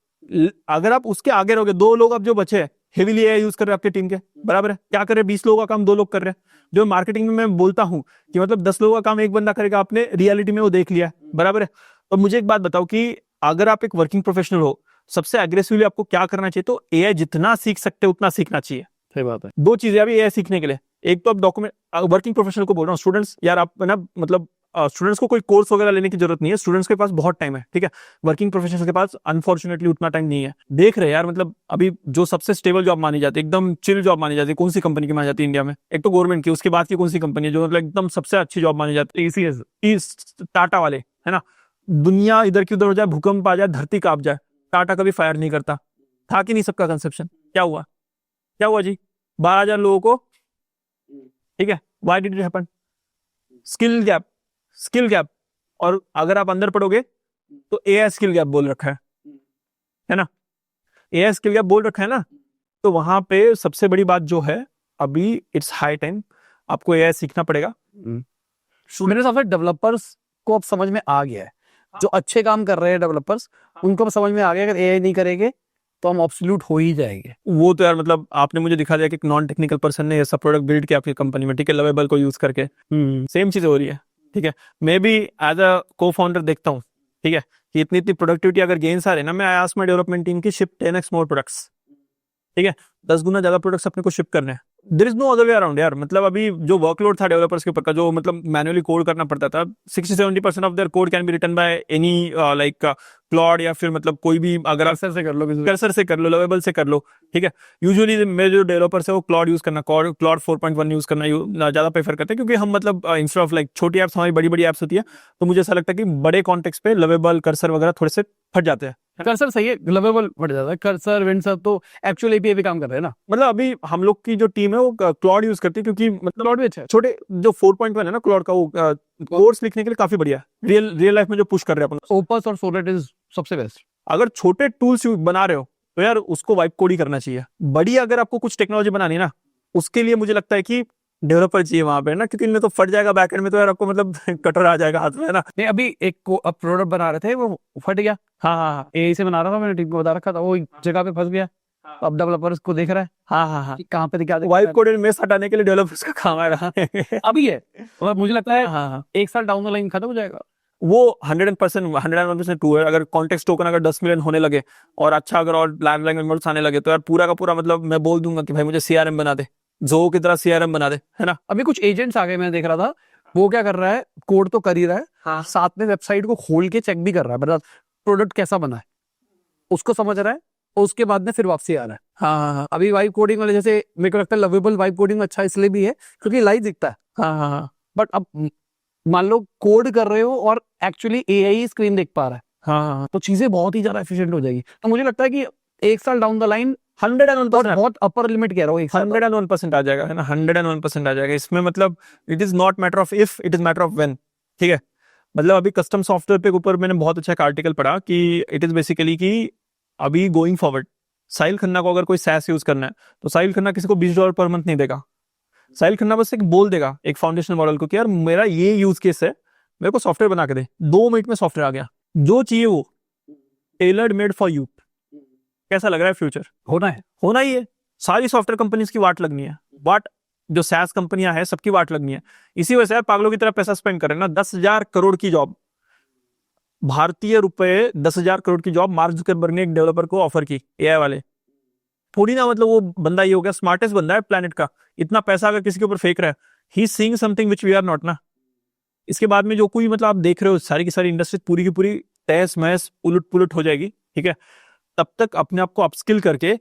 S2: अगर आप उसके आगे रहोगे, 2 लोग अब जो बचे हैं हेवीली एआई यूज कर रहे हैं आपके टीम के, बराबर है, क्या कर रहे हैं? 20 लोगों का काम 2 लोग कर रहे हैं। जो मार्केटिंग में मैं बोलता हूं कि मतलब 10 लोगों का काम एक बंदा करेगा, आपने रियलिटी में वो देख लिया, बराबर है। तो मुझे एक बात बताओ कि अगर आप एक वर्किंग प्रोफेशनल हो, सबसे अग्रेसिवली आपको क्या करना चाहिए? तो एआई जितना सीख सकते उतना सीखना चाहिए।
S1: सही बात है।
S2: 2 चीजें अभी एआई सीखने के लिए, एक तो आप डॉक्यूमेंट, वर्किंग प्रोफेशनल को बोल रहा हूँ, स्टूडेंट्स यार आप ना मतलब स्टूडेंट्स को कोई कोर्स वगैरह लेने की जरूरत नहीं है, स्टूडेंट्स के पास बहुत टाइम है, ठीक है। वर्किंग प्रोफेशनल्स के पास अनफॉर्चुनेटली उतना टाइम नहीं है। देख रहे हैं यार, मतलब अभी जो सबसे स्टेबल जॉब मानी जाती है, एकदम चिल जॉब मानी जाती है, कौन सी कंपनी की मानी जाती है इंडिया में? एक तो गवर्नमेंट की, उसके बाद की कौन सी कंपनी है जो मतलब एकदम सबसे अच्छी जॉब मानी जाती है? टीसीएस, टाटा वाले, है ना। दुनिया इधर की उधर हो जाए, भूकंप आ जाए, धरती कांप जाए, टाटा कभी फायर नहीं करता। था कि नहीं सबका कंसेप्शन? क्या हुआ? क्या हुआ जी? 12,000 लोगों को, ठीक है, why did it happen? Skill gap, skill gap. और अगर आप अंदर पढ़ोगे तो एआई स्किल गैप बोल रखा है ना, एआई स्किल गैप बोल रखा है ना। तो वहां पे सबसे बड़ी बात जो है, अभी इट्स हाई टाइम आपको एआई सीखना पड़ेगा।
S1: मेरे हिसाब से डेवलपर्स को अब समझ में आ गया है, जो अच्छे काम कर रहे हैं डेवलपर्स, उनको अब समझ में आ गया अगर एआई नहीं करेंगे तो हम ऑब्सोल्यूट हो ही जाएंगे।
S2: वो तो यार मतलब आपने मुझे दिखा दिया कि एक नॉन टेक्निकल पर्सन ने ऐसा प्रोडक्ट बिल्ड किया आपकी कंपनी में, ठीक है, लवेबल को यूज करके, सेम चीज हो रही है, ठीक है। मैं भी एज अ को फाउंडर देखता हूँ, ठीक है, कि इतनी इतनी प्रोडक्टिविटी अगर गेन्स आ रहे ना, मैं आस्क माय डेवलपमेंट टीम की शिप 10x मोर प्रोडक्ट्स, ठीक है, 10 गुना ज्यादा प्रोडक्ट्स अपने को शिप करने हैं। There is no other way around यार। मतलब अभी जो वर्कलोड था डेवलपर्स के ऊपर का, जो मतलब मैनुअली कोड करना पड़ता था, 60-70% of their code can be written by any like Claude, या फिर मतलब कोई भी, अगर आप
S1: कर्सर से कर लो,
S2: कर्सर से कर लो, लवेबल से कर लो, ठीक है। यूजुअली मेरे जो डेवलपर्स है वो क्लॉड यूज करना, क्लॉड 4.1 यूज करना ज्यादा प्रेफर करते हैं, क्योंकि हम मतलब इंस्टेड ऑफ लाइक छोटी एप्स, हमारी बड़ी बड़ी एप्स होती है, तो मुझे ऐसा लगता है कि बड़े कॉन्टेक्स्ट पे लवेबल, कर्सर वगैरह थोड़े से फट जाते हैं।
S1: कर्सर सही है, लवेबल बढ़ जाता है, कर्सर विंडसर तो एक्चुअल एपीआई पे काम कर रहे हैं ना।
S2: मतलब अभी हम लोग की जो टीम है वो क्लॉड यूज करती है, क्योंकि मतलब
S1: क्लॉड भी अच्छा है।
S2: छोटे जो 4.1 है ना क्लॉड का, वो कोर्स लिखने के लिए काफी बढ़िया है, रियल लाइफ में जो पुश कर रहे हैं अपन।
S1: ओपस और सोनेट इज सबसे बेस्ट।
S2: अगर छोटे टूल्स बना रहे हो तो यार उसको वाइप कोड ही करना चाहिए। बड़ी अगर आपको कुछ टेक्नोलॉजी बनानी है ना, उसके लिए मुझे लगता है कि डेवलपर चाहिए वहां पे ना, क्योंकि इनमें तो फट जाएगा बैकएंड में, तो यार आपको मतलब कटर आ जाएगा हाथ में, है ना।
S1: नहीं, अभी एक को अब प्रोडक्ट बना रहे थे, वो फट गया। हाँ, एआई से बना रहा था, मैंने टीम को बता रखा था, वो एक जगह पे फंस गया। अब डेवलपर्स को देख रहा है
S2: हाँ
S1: कि कहाँ पे दिखा दे।
S2: वाइप कोड मेस हटाने के लिए डेवलपर्स का काम आ रहा है।
S1: अभी है, और मुझे लगता है 1 साल डाउन द लाइन खत्म हो जाएगा
S2: वो 100% ट्रू है। अगर कॉन्टेक्स्ट टोकन अगर 10 मिलियन होने लगे और अच्छा अगर और लैंग्वेज मॉडल्स आने लगे, तो यार पूरा का पूरा मतलब मैं बोल दूंगा कि भाई मुझे सीआरएम बना दे, जो की तरह सीआरएम बना दे, है ना।
S1: अभी कुछ एजेंट्स आ गए, मैं देख रहा था, वो क्या कर रहा है, कोड तो कर ही रहा है,
S2: हाँ
S1: साथ में वेबसाइट को खोल के चेक भी कर रहा है, मतलब प्रोडक्ट कैसा बना है उसको समझ रहा है, और उसके बाद में फिर वापसी आ रहा है।
S2: हाँ हाँ हाँ
S1: अभी वाइब कोडिंग वाले, जैसे मेरे को लगता है लवेबल वाइब कोडिंग अच्छा इसलिए भी है क्योंकि लाइव दिखता है।
S2: हाँ हाँ हाँ
S1: बट अब मान लो कोड कर रहे हो और एक्चुअली एआई स्क्रीन देख पा रहा है,
S2: हाँ हाँ
S1: तो चीजें बहुत ही ज्यादा एफिशिएंट हो जाएगी। तो मुझे लगता है कि 1 साल डाउन द लाइन,
S2: 101%
S1: बहुत अपर लिमिट कह रहा हूँ, 1 साल
S2: 101% आ जाएगा, है ना, 101% आ जाएगा इसमें। मतलब it is not matter of if, it is matter of when. ठीक है, मतलब अभी कस्टम सॉफ्टवेयर पे ऊपर मैंने बहुत अच्छा एक आर्टिकल पढ़ा कि इट इज बेसिकली कि अभी गोइंग फॉरवर्ड साहिल खन्ना को अगर कोई सैस यूज करना है तो साहिल खन्ना किसी को $20 पर मंथ नहीं देगा। साहिल खन्ना बस एक बोल देगा एक फाउंडेशन मॉडल को कि यार मेरा ये यूज केस है, मेरे को सॉफ्टवेयर बना के दे, 2 मिनट में सॉफ्टवेयर आ गया, जो चाहिए वो, टेलर्ड मेड फॉर यू। कैसा लग रहा है फ्यूचर?
S1: होना है।
S2: होना ही है। सारी सॉफ्टवेयर कंपनीज की वाट लगनी है, वाट जो सैस कंपनियां हैं सबकी वाट लगनी है। इसी वजह से यार पागलों की तरह पैसा स्पेंड कर रहे हैं ना। 10,000 करोड़ की जॉब, भारतीय रुपए 10,000 करोड़ की जॉब मार्क जुकरबर्ग ने एक डेवलपर को ऑफर की, एआई वाले। थोड़ी ना मतलब वो बंदा ये हो गया स्मार्टेस्ट बंदा है प्लेनेट का, इतना पैसा अगर किसी के ऊपर फेंक रहा है, he seeing something which we are not ना। इसके बाद में जो कोई मतलब आप देख रहे हो सारी की सारी इंडस्ट्री पूरी की पूरी तहस महस उलट पुलट हो जाएगी। ठीक है, तब तक अपने आप को अपस्किल करके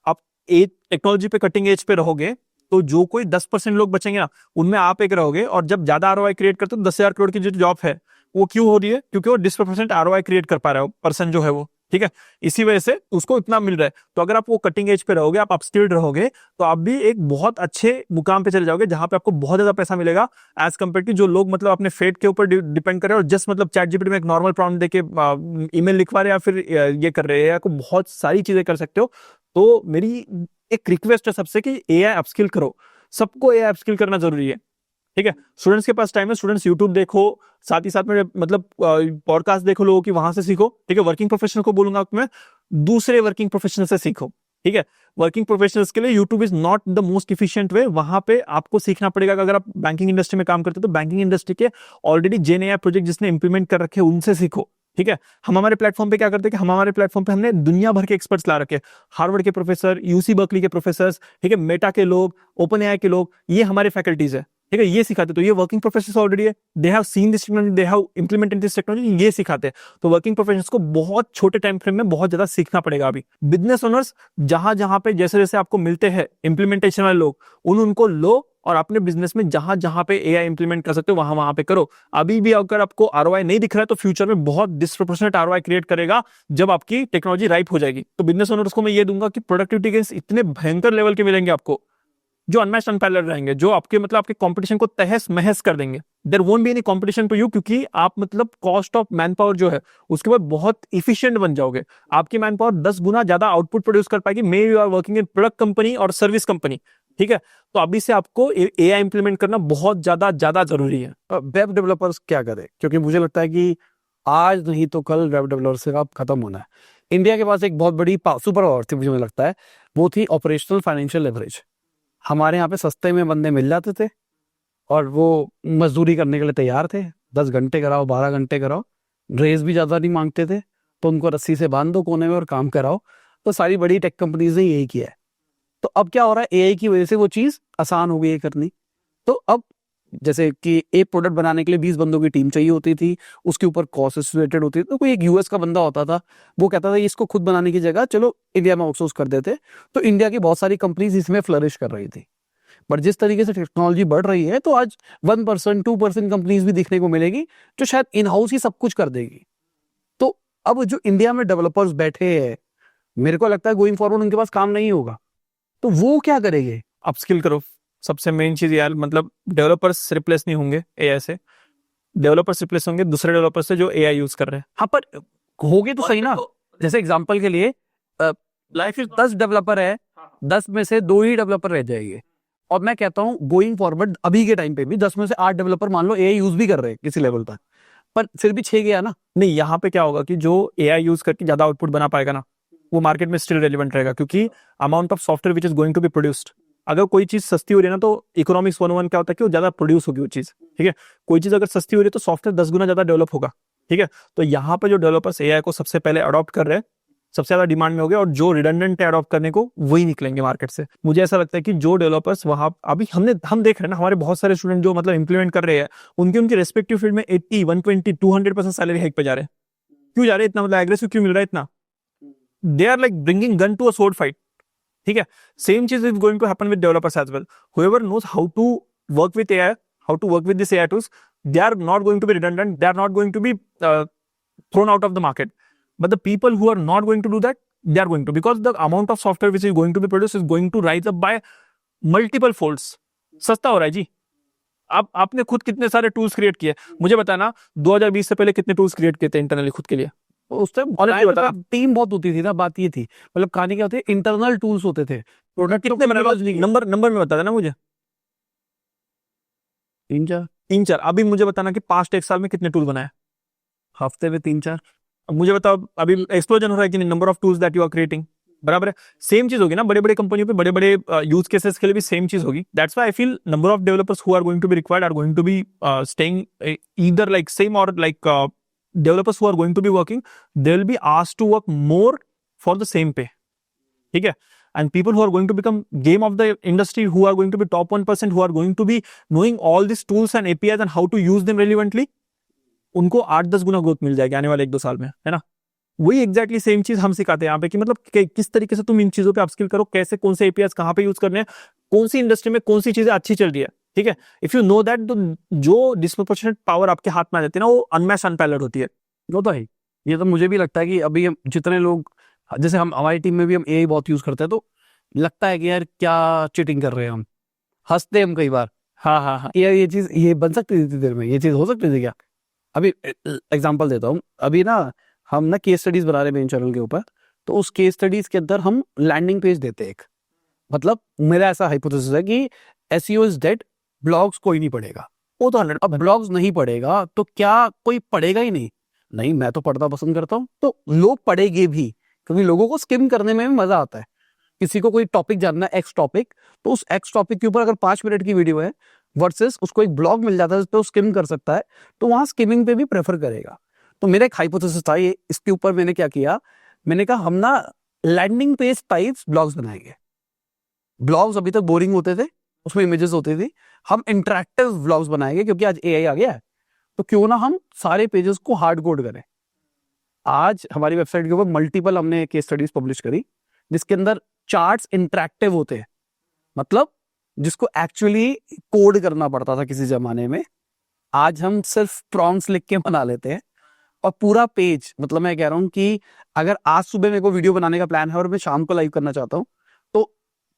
S2: आप एक टेक्नोलॉजी पे कटिंग एज पे रहोगे तो जो कोई 10% लोग बचेंगे ना उनमें आप एक रहोगे। और जब ज्यादा आरओआई क्रिएट करते हो 10,000 करोड़ की जो जॉब है वो क्यों हो रही है? क्योंकि वो डिस्प्रोपोर्शनेट आरओआई क्रिएट कर पा रहा है पर्सन जो है वो। ठीक है, इसी वजह से उसको इतना मिल रहा है। तो अगर आप वो कटिंग एज पे रहोगे, आप अपस्किल्ड रहोगे, तो आप भी एक बहुत अच्छे मुकाम पे चले जाओगे जहां पे आपको बहुत ज्यादा पैसा मिलेगा एज कम्पेयर टू जो लोग मतलब अपने फेट के ऊपर डिपेंड कर रहे हैं और जस्ट मतलब चैट जीपीटी में एक नॉर्मल प्रॉम्प्ट देके ईमेल लिखवा रहे हैं या फिर ये कर रहे हैं, या कोई बहुत सारी चीजें कर सकते हो। तो मेरी एक रिक्वेस्ट है सबसे कि एआई अपस्किल करो, सबको एआई अपस्किल करना जरूरी है। ठीक है, स्टूडेंट्स के पास टाइम है, स्टूडेंट्स यूट्यूब देखो, साथ ही साथ में मतलब पॉडकास्ट देखो लोगों की, वहां से सीखो। ठीक है, वर्किंग प्रोफेशनल को बोलूंगा मैं दूसरे वर्किंग प्रोफेशनल से सीखो। ठीक है, वर्किंग प्रोफेशनल्स के लिए YouTube is not the most efficient way. वहां पे आपको सीखना पड़ेगा। अगर आप बैंकिंग इंडस्ट्री में काम करते हो तो बैंकिंग इंडस्ट्री के ऑलरेडी जेन एआई प्रोजेक्ट जिसने इंप्लीमेंट कर रखे हैं उनसे सीखो। ठीक है, हम हमारे प्लेटफॉर्म पे क्या करते हैं कि हम हमारे प्लेटफॉर्म पे हमने दुनिया भर के एक्सपर्ट्स ला रखे हैं, हार्वर्ड के प्रोफेसर, यूसी बर्कली के प्रोफेसर, ठीक है, मेटा के लोग, ओपन एआई के लोग, ये हमारे फैकल्टीज है। ठीक है, ये सिखाते। तो ये वर्किंग प्रोफेशनल्स ऑलरेडी है, they have seen this technology, they have implemented this technology, ये सिखाते हैं। तो वर्किंग प्रोफेशनल्स को बहुत छोटे टाइम फ्रेम में बहुत ज्यादा सीखना पड़ेगा। अभी बिजनेस ओनर्स जहां जहां पे जैसे जैसे आपको मिलते हैं इंप्लीमेंटेशन वाले लोग, उनको लो और अपने बिजनेस में जहां जहां पे एआई इंप्लीमेंट कर सकते हो वहां वहां पे करो। अभी भी अगर आपको आरओआई नहीं दिख रहा है तो फ्यूचर में बहुत डिस्प्रोपोर्शनेट आरओआई क्रिएट करेगा जब आपकी टेक्नोलॉजी राइप हो जाएगी। तो बिजनेस ओनर्स को मैं ये दूंगा कि प्रोडक्टिविटी गेन्स इतने भयंकर लेवल के मिलेंगे आपको, जो अनमैच्ड अनपैरेलल्ड रहेंगे, जो आपके मतलब आपके कंपटीशन को तहस महस कर देंगे। There won't be any competition to you, क्योंकि आप मतलब कॉस्ट ऑफ मैन पावर जो है उसके बाद बहुत इफिशिएंट बन जाओगे। आपकी मैन पावर 10 गुना ज्यादा आउटपुट प्रोड्यूस कर पाएगी, may you are working in product company और सर्विस कंपनी। ठीक है, तो अभी से आपको एआई इंप्लीमेंट करना बहुत ज्यादा ज्यादा जरूरी है।
S1: वेब डेवलपर्स क्या करें, क्योंकि मुझे लगता है कि आज नहीं तो कल वेब डेवलपर से अब खत्म होना है। इंडिया के पास एक बहुत बड़ी सुपर पावर थी, मुझे लगता है वो थी ऑपरेशनल फाइनेंशियल लेवरेज। हमारे यहाँ पे सस्ते में बंदे मिल जाते थे और वो मजदूरी करने के लिए तैयार थे। 10 घंटे कराओ, 12 घंटे कराओ, रेस भी ज़्यादा नहीं मांगते थे, तो उनको रस्सी से बांध दो कोने में और काम कराओ। तो सारी बड़ी टेक कंपनीज ने यही किया है। तो अब क्या हो रहा है, एआई की वजह से वो चीज़ आसान हो गई है करनी। तो अब जैसे कि एक प्रोडक्ट बनाने के लिए 20 बंदों की टीम चाहिए होती थी, उसके ऊपर कॉस्ट एसोसिएटेड होती थी। तो कोई एक यूएस का बंदा होता था, वो कहता था इसको खुद बनाने की जगह चलो इंडिया में आउटसोर्स कर देते। तो इंडिया की बहुत सारी कंपनीज इसमें फ्लरिश कर रही थी। बट जिस तरीके से टेक्नोलॉजी बढ़ रही है तो आज 1% 2% कंपनीज भी दिखने को मिलेगी जो शायद इन हाउस ही सब कुछ कर देगी। तो अब जो इंडिया में डेवलपर्स बैठे हैं, मेरे को लगता है गोइंग फॉरवर्ड उनके पास काम नहीं होगा, तो वो क्या करेंगे?
S2: अपस्किल करो, सबसे मेन चीज यार। मतलब डेवलपर्स रिप्लेस नहीं होंगे एआई से, डेवलपर्स रिप्लेस होंगे दूसरे डेवलपर्स से जो एआई यूज कर रहे हैं।
S1: हाँ, पर होगे तो सही ना। जैसे एग्जांपल के लिए लाइफ इज 10 डेवलपर है, 10 में से 2 ही डेवलपर रह जाएंगे। और मैं कहता हूँ गोइंग फॉरवर्ड अभी के टाइम पे भी 10 में से 8 डेवलपर मान लो एआई यूज भी कर रहे हैं किसी लेवल पर फिर भी 6 गया ना।
S2: नहीं, यहाँ पे क्या होगा कि जो एआई यूज करके ज्यादा आउटपुट बना पाएगा ना, वो मार्केट में स्टिल रेलिवेंट रहेगा, क्योंकि amount of software which is going to be produced. अगर कोई चीज सस्ती हो रही है ना, तो इकोनॉमिक्स 101 क्या होता है कि वो ज्यादा प्रोड्यूस होगी वो चीज। ठीक है, कोई चीज अगर सस्ती हो रही है तो सॉफ्टवेयर 10 गुना ज्यादा डेवलप होगा। ठीक है, तो यहाँ पे जो डेवलपर्स एआई को सबसे पहले अडॉप्ट कर रहे हैं, सबसे ज्यादा डिमांड में हो गए, और जो रिडंडेंट है अडॉप्ट करने को वही निकलेंगे मार्केट से। मुझे ऐसा लगता है कि जो डेवलपर्स वहां अभी हम देख रहे हैं ना, हमारे बहुत सारे स्टूडेंट जो मतलब इंप्लीमेंट कर रहे हैं, उनके रेस्पेक्टिव फील्ड में 80, 120, 200% सैलरी हाइक पे जा रहे हैं। क्यों जा रहे हैं इतना, मतलब एग्रेसिव क्यों मिल रहा है इतना? They are like bringing gun to a sword fight, ठीक है। सेम चीज is going to happen with developers as well. Whoever knows how to work with AI, how to work with this AI tools, they are not going to be redundant, they are not going to be thrown out of the market. But the people who are not going to do that, they are going to, because the amount of software which is going to be produced is going to rise up by multiple folds. सस्ता हो रहा है जी। आपने खुद कितने सारे tools create किए, मुझे बताना 2020 से पहले कितने टूल्स क्रिएट किए थे इंटरनली खुद के लिए?
S1: उस टाइम टीम बहुत होती थी ना, बात ये थी, मतलब कहानी क्या होती है, इंटरनल टूल्स होते थे, प्रोडक्ट
S2: कितने बनाए? नंबर में बता देना मुझे।
S1: 3-4।
S2: अभी मुझे बताना कि पास्ट 1 साल में कितने टूल बनाए?
S1: हफ्ते में 3-4।
S2: अब मुझे बताओ अभी एक्सप्लोजन हो रहा है कि नहीं, number of tools that you are creating, बराबर है। सेम चीज होगी ना बड़े बड़े कंपनियों पे, बड़े बड़े यूज केसेस के लिए भी सेम चीज होगी। That's why I feel number of developers who are going to be required are going to be staying either like same और like developers who are going to be working, they will be asked to work more for the same pay, ठीक है। And people who are going to become game of the industry, who are going to be top 1%, who are going to be knowing all these tools and APIs and how to use them relevantly, उनको 8-10 गुना growth मिल जाएगी आने वाले 1-2 साल में, है ना। वही exactly same चीज हम सिखाते हैं यहाँ पे कि मतलब किस तरीके से तुम इन चीजों पे अपस्किल करो, कैसे कौन से एपीआईज कहाँ पे यूज करने हैं, कौन सी इंडस्ट्री में कौन सी चीजें अच्छी चल रही है, ठीक है। इफ यू नो दैट, तो जो डिस्प्रोपोर्शनेट पावर आपके हाथ में आ जाती है ना, वो अनमैच अनपैरेलल्ड होती है।
S1: वो तो है। ये तो मुझे भी लगता है कि अभी हम जितने लोग, जैसे हम हमारी टीम में भी हम एआई बहुत यूज करते हैं, तो लगता है कि यार क्या चीटिंग कर रहे हैं हम, हंसते हैं हम कई बार।
S2: हाँ,
S1: यार ये चीज ये बन सकती थी इतनी देर में, ये चीज हो सकती थी क्या? अभी एग्जांपल देता हूँ, अभी ना हम ना केस स्टडीज बना रहे हैं मेन चैनल के ऊपर, तो उस केस स्टडीज के अंदर हम लैंडिंग पेज देते हैं एक, मतलब मेरा ऐसा हाइपोथेसिस है कि एसईओ इज डेड, ब्लॉग्स कोई नहीं पढ़ेगा।
S2: वो तो 100।
S1: अब ब्लॉग्स नहीं पढ़ेगा तो क्या कोई पढ़ेगा ही नहीं, मैं तो पढ़ना पसंद करता हूँ, तो लोग पढ़ेंगे भी, क्योंकि लोगों को स्किम करने में भी मजा आता है। किसी को कोई टॉपिक जानना है, एक्स टॉपिक, तो उस एक्स टॉपिक के ऊपर अगर 5 मिनट की वीडियो है वर्सेस उसको एक ब्लॉग मिल जाता है जिस पे वो स्किम कर सकता है, तो वहां स्किमिंग पे भी प्रेफर करेगा। तो मेरा एक हाइपोथेसिस था ये, इसके ऊपर मैंने क्या किया, मैंने कहा हम ना लैंडिंग पेज टाइप्स ब्लॉग्स बनाएंगे। ब्लॉग्स अभी तक बोरिंग होते थे, उसमें इमेजेस होती थी, हम इंटरेक्टिव ब्लॉग्स बनाएंगे, क्योंकि आज एआई आ गया है, तो क्यों ना हम सारे पेजेस को हार्ड कोड करें। आज हमारी वेबसाइट के ऊपर मल्टीपल हमने केस स्टडीज पब्लिश करी, जिसके अंदर चार्ट्स इंटरेक्टिव होते हैं, मतलब जिसको एक्चुअली कोड करना पड़ता था किसी जमाने में, आज हम सिर्फ प्रॉम्प्ट्स लिख के बना लेते हैं। और पूरा पेज, मतलब मैं कह रहा हूं कि अगर आज सुबह मेरे को वीडियो बनाने का प्लान है और मैं शाम को लाइव करना चाहता हूं, तो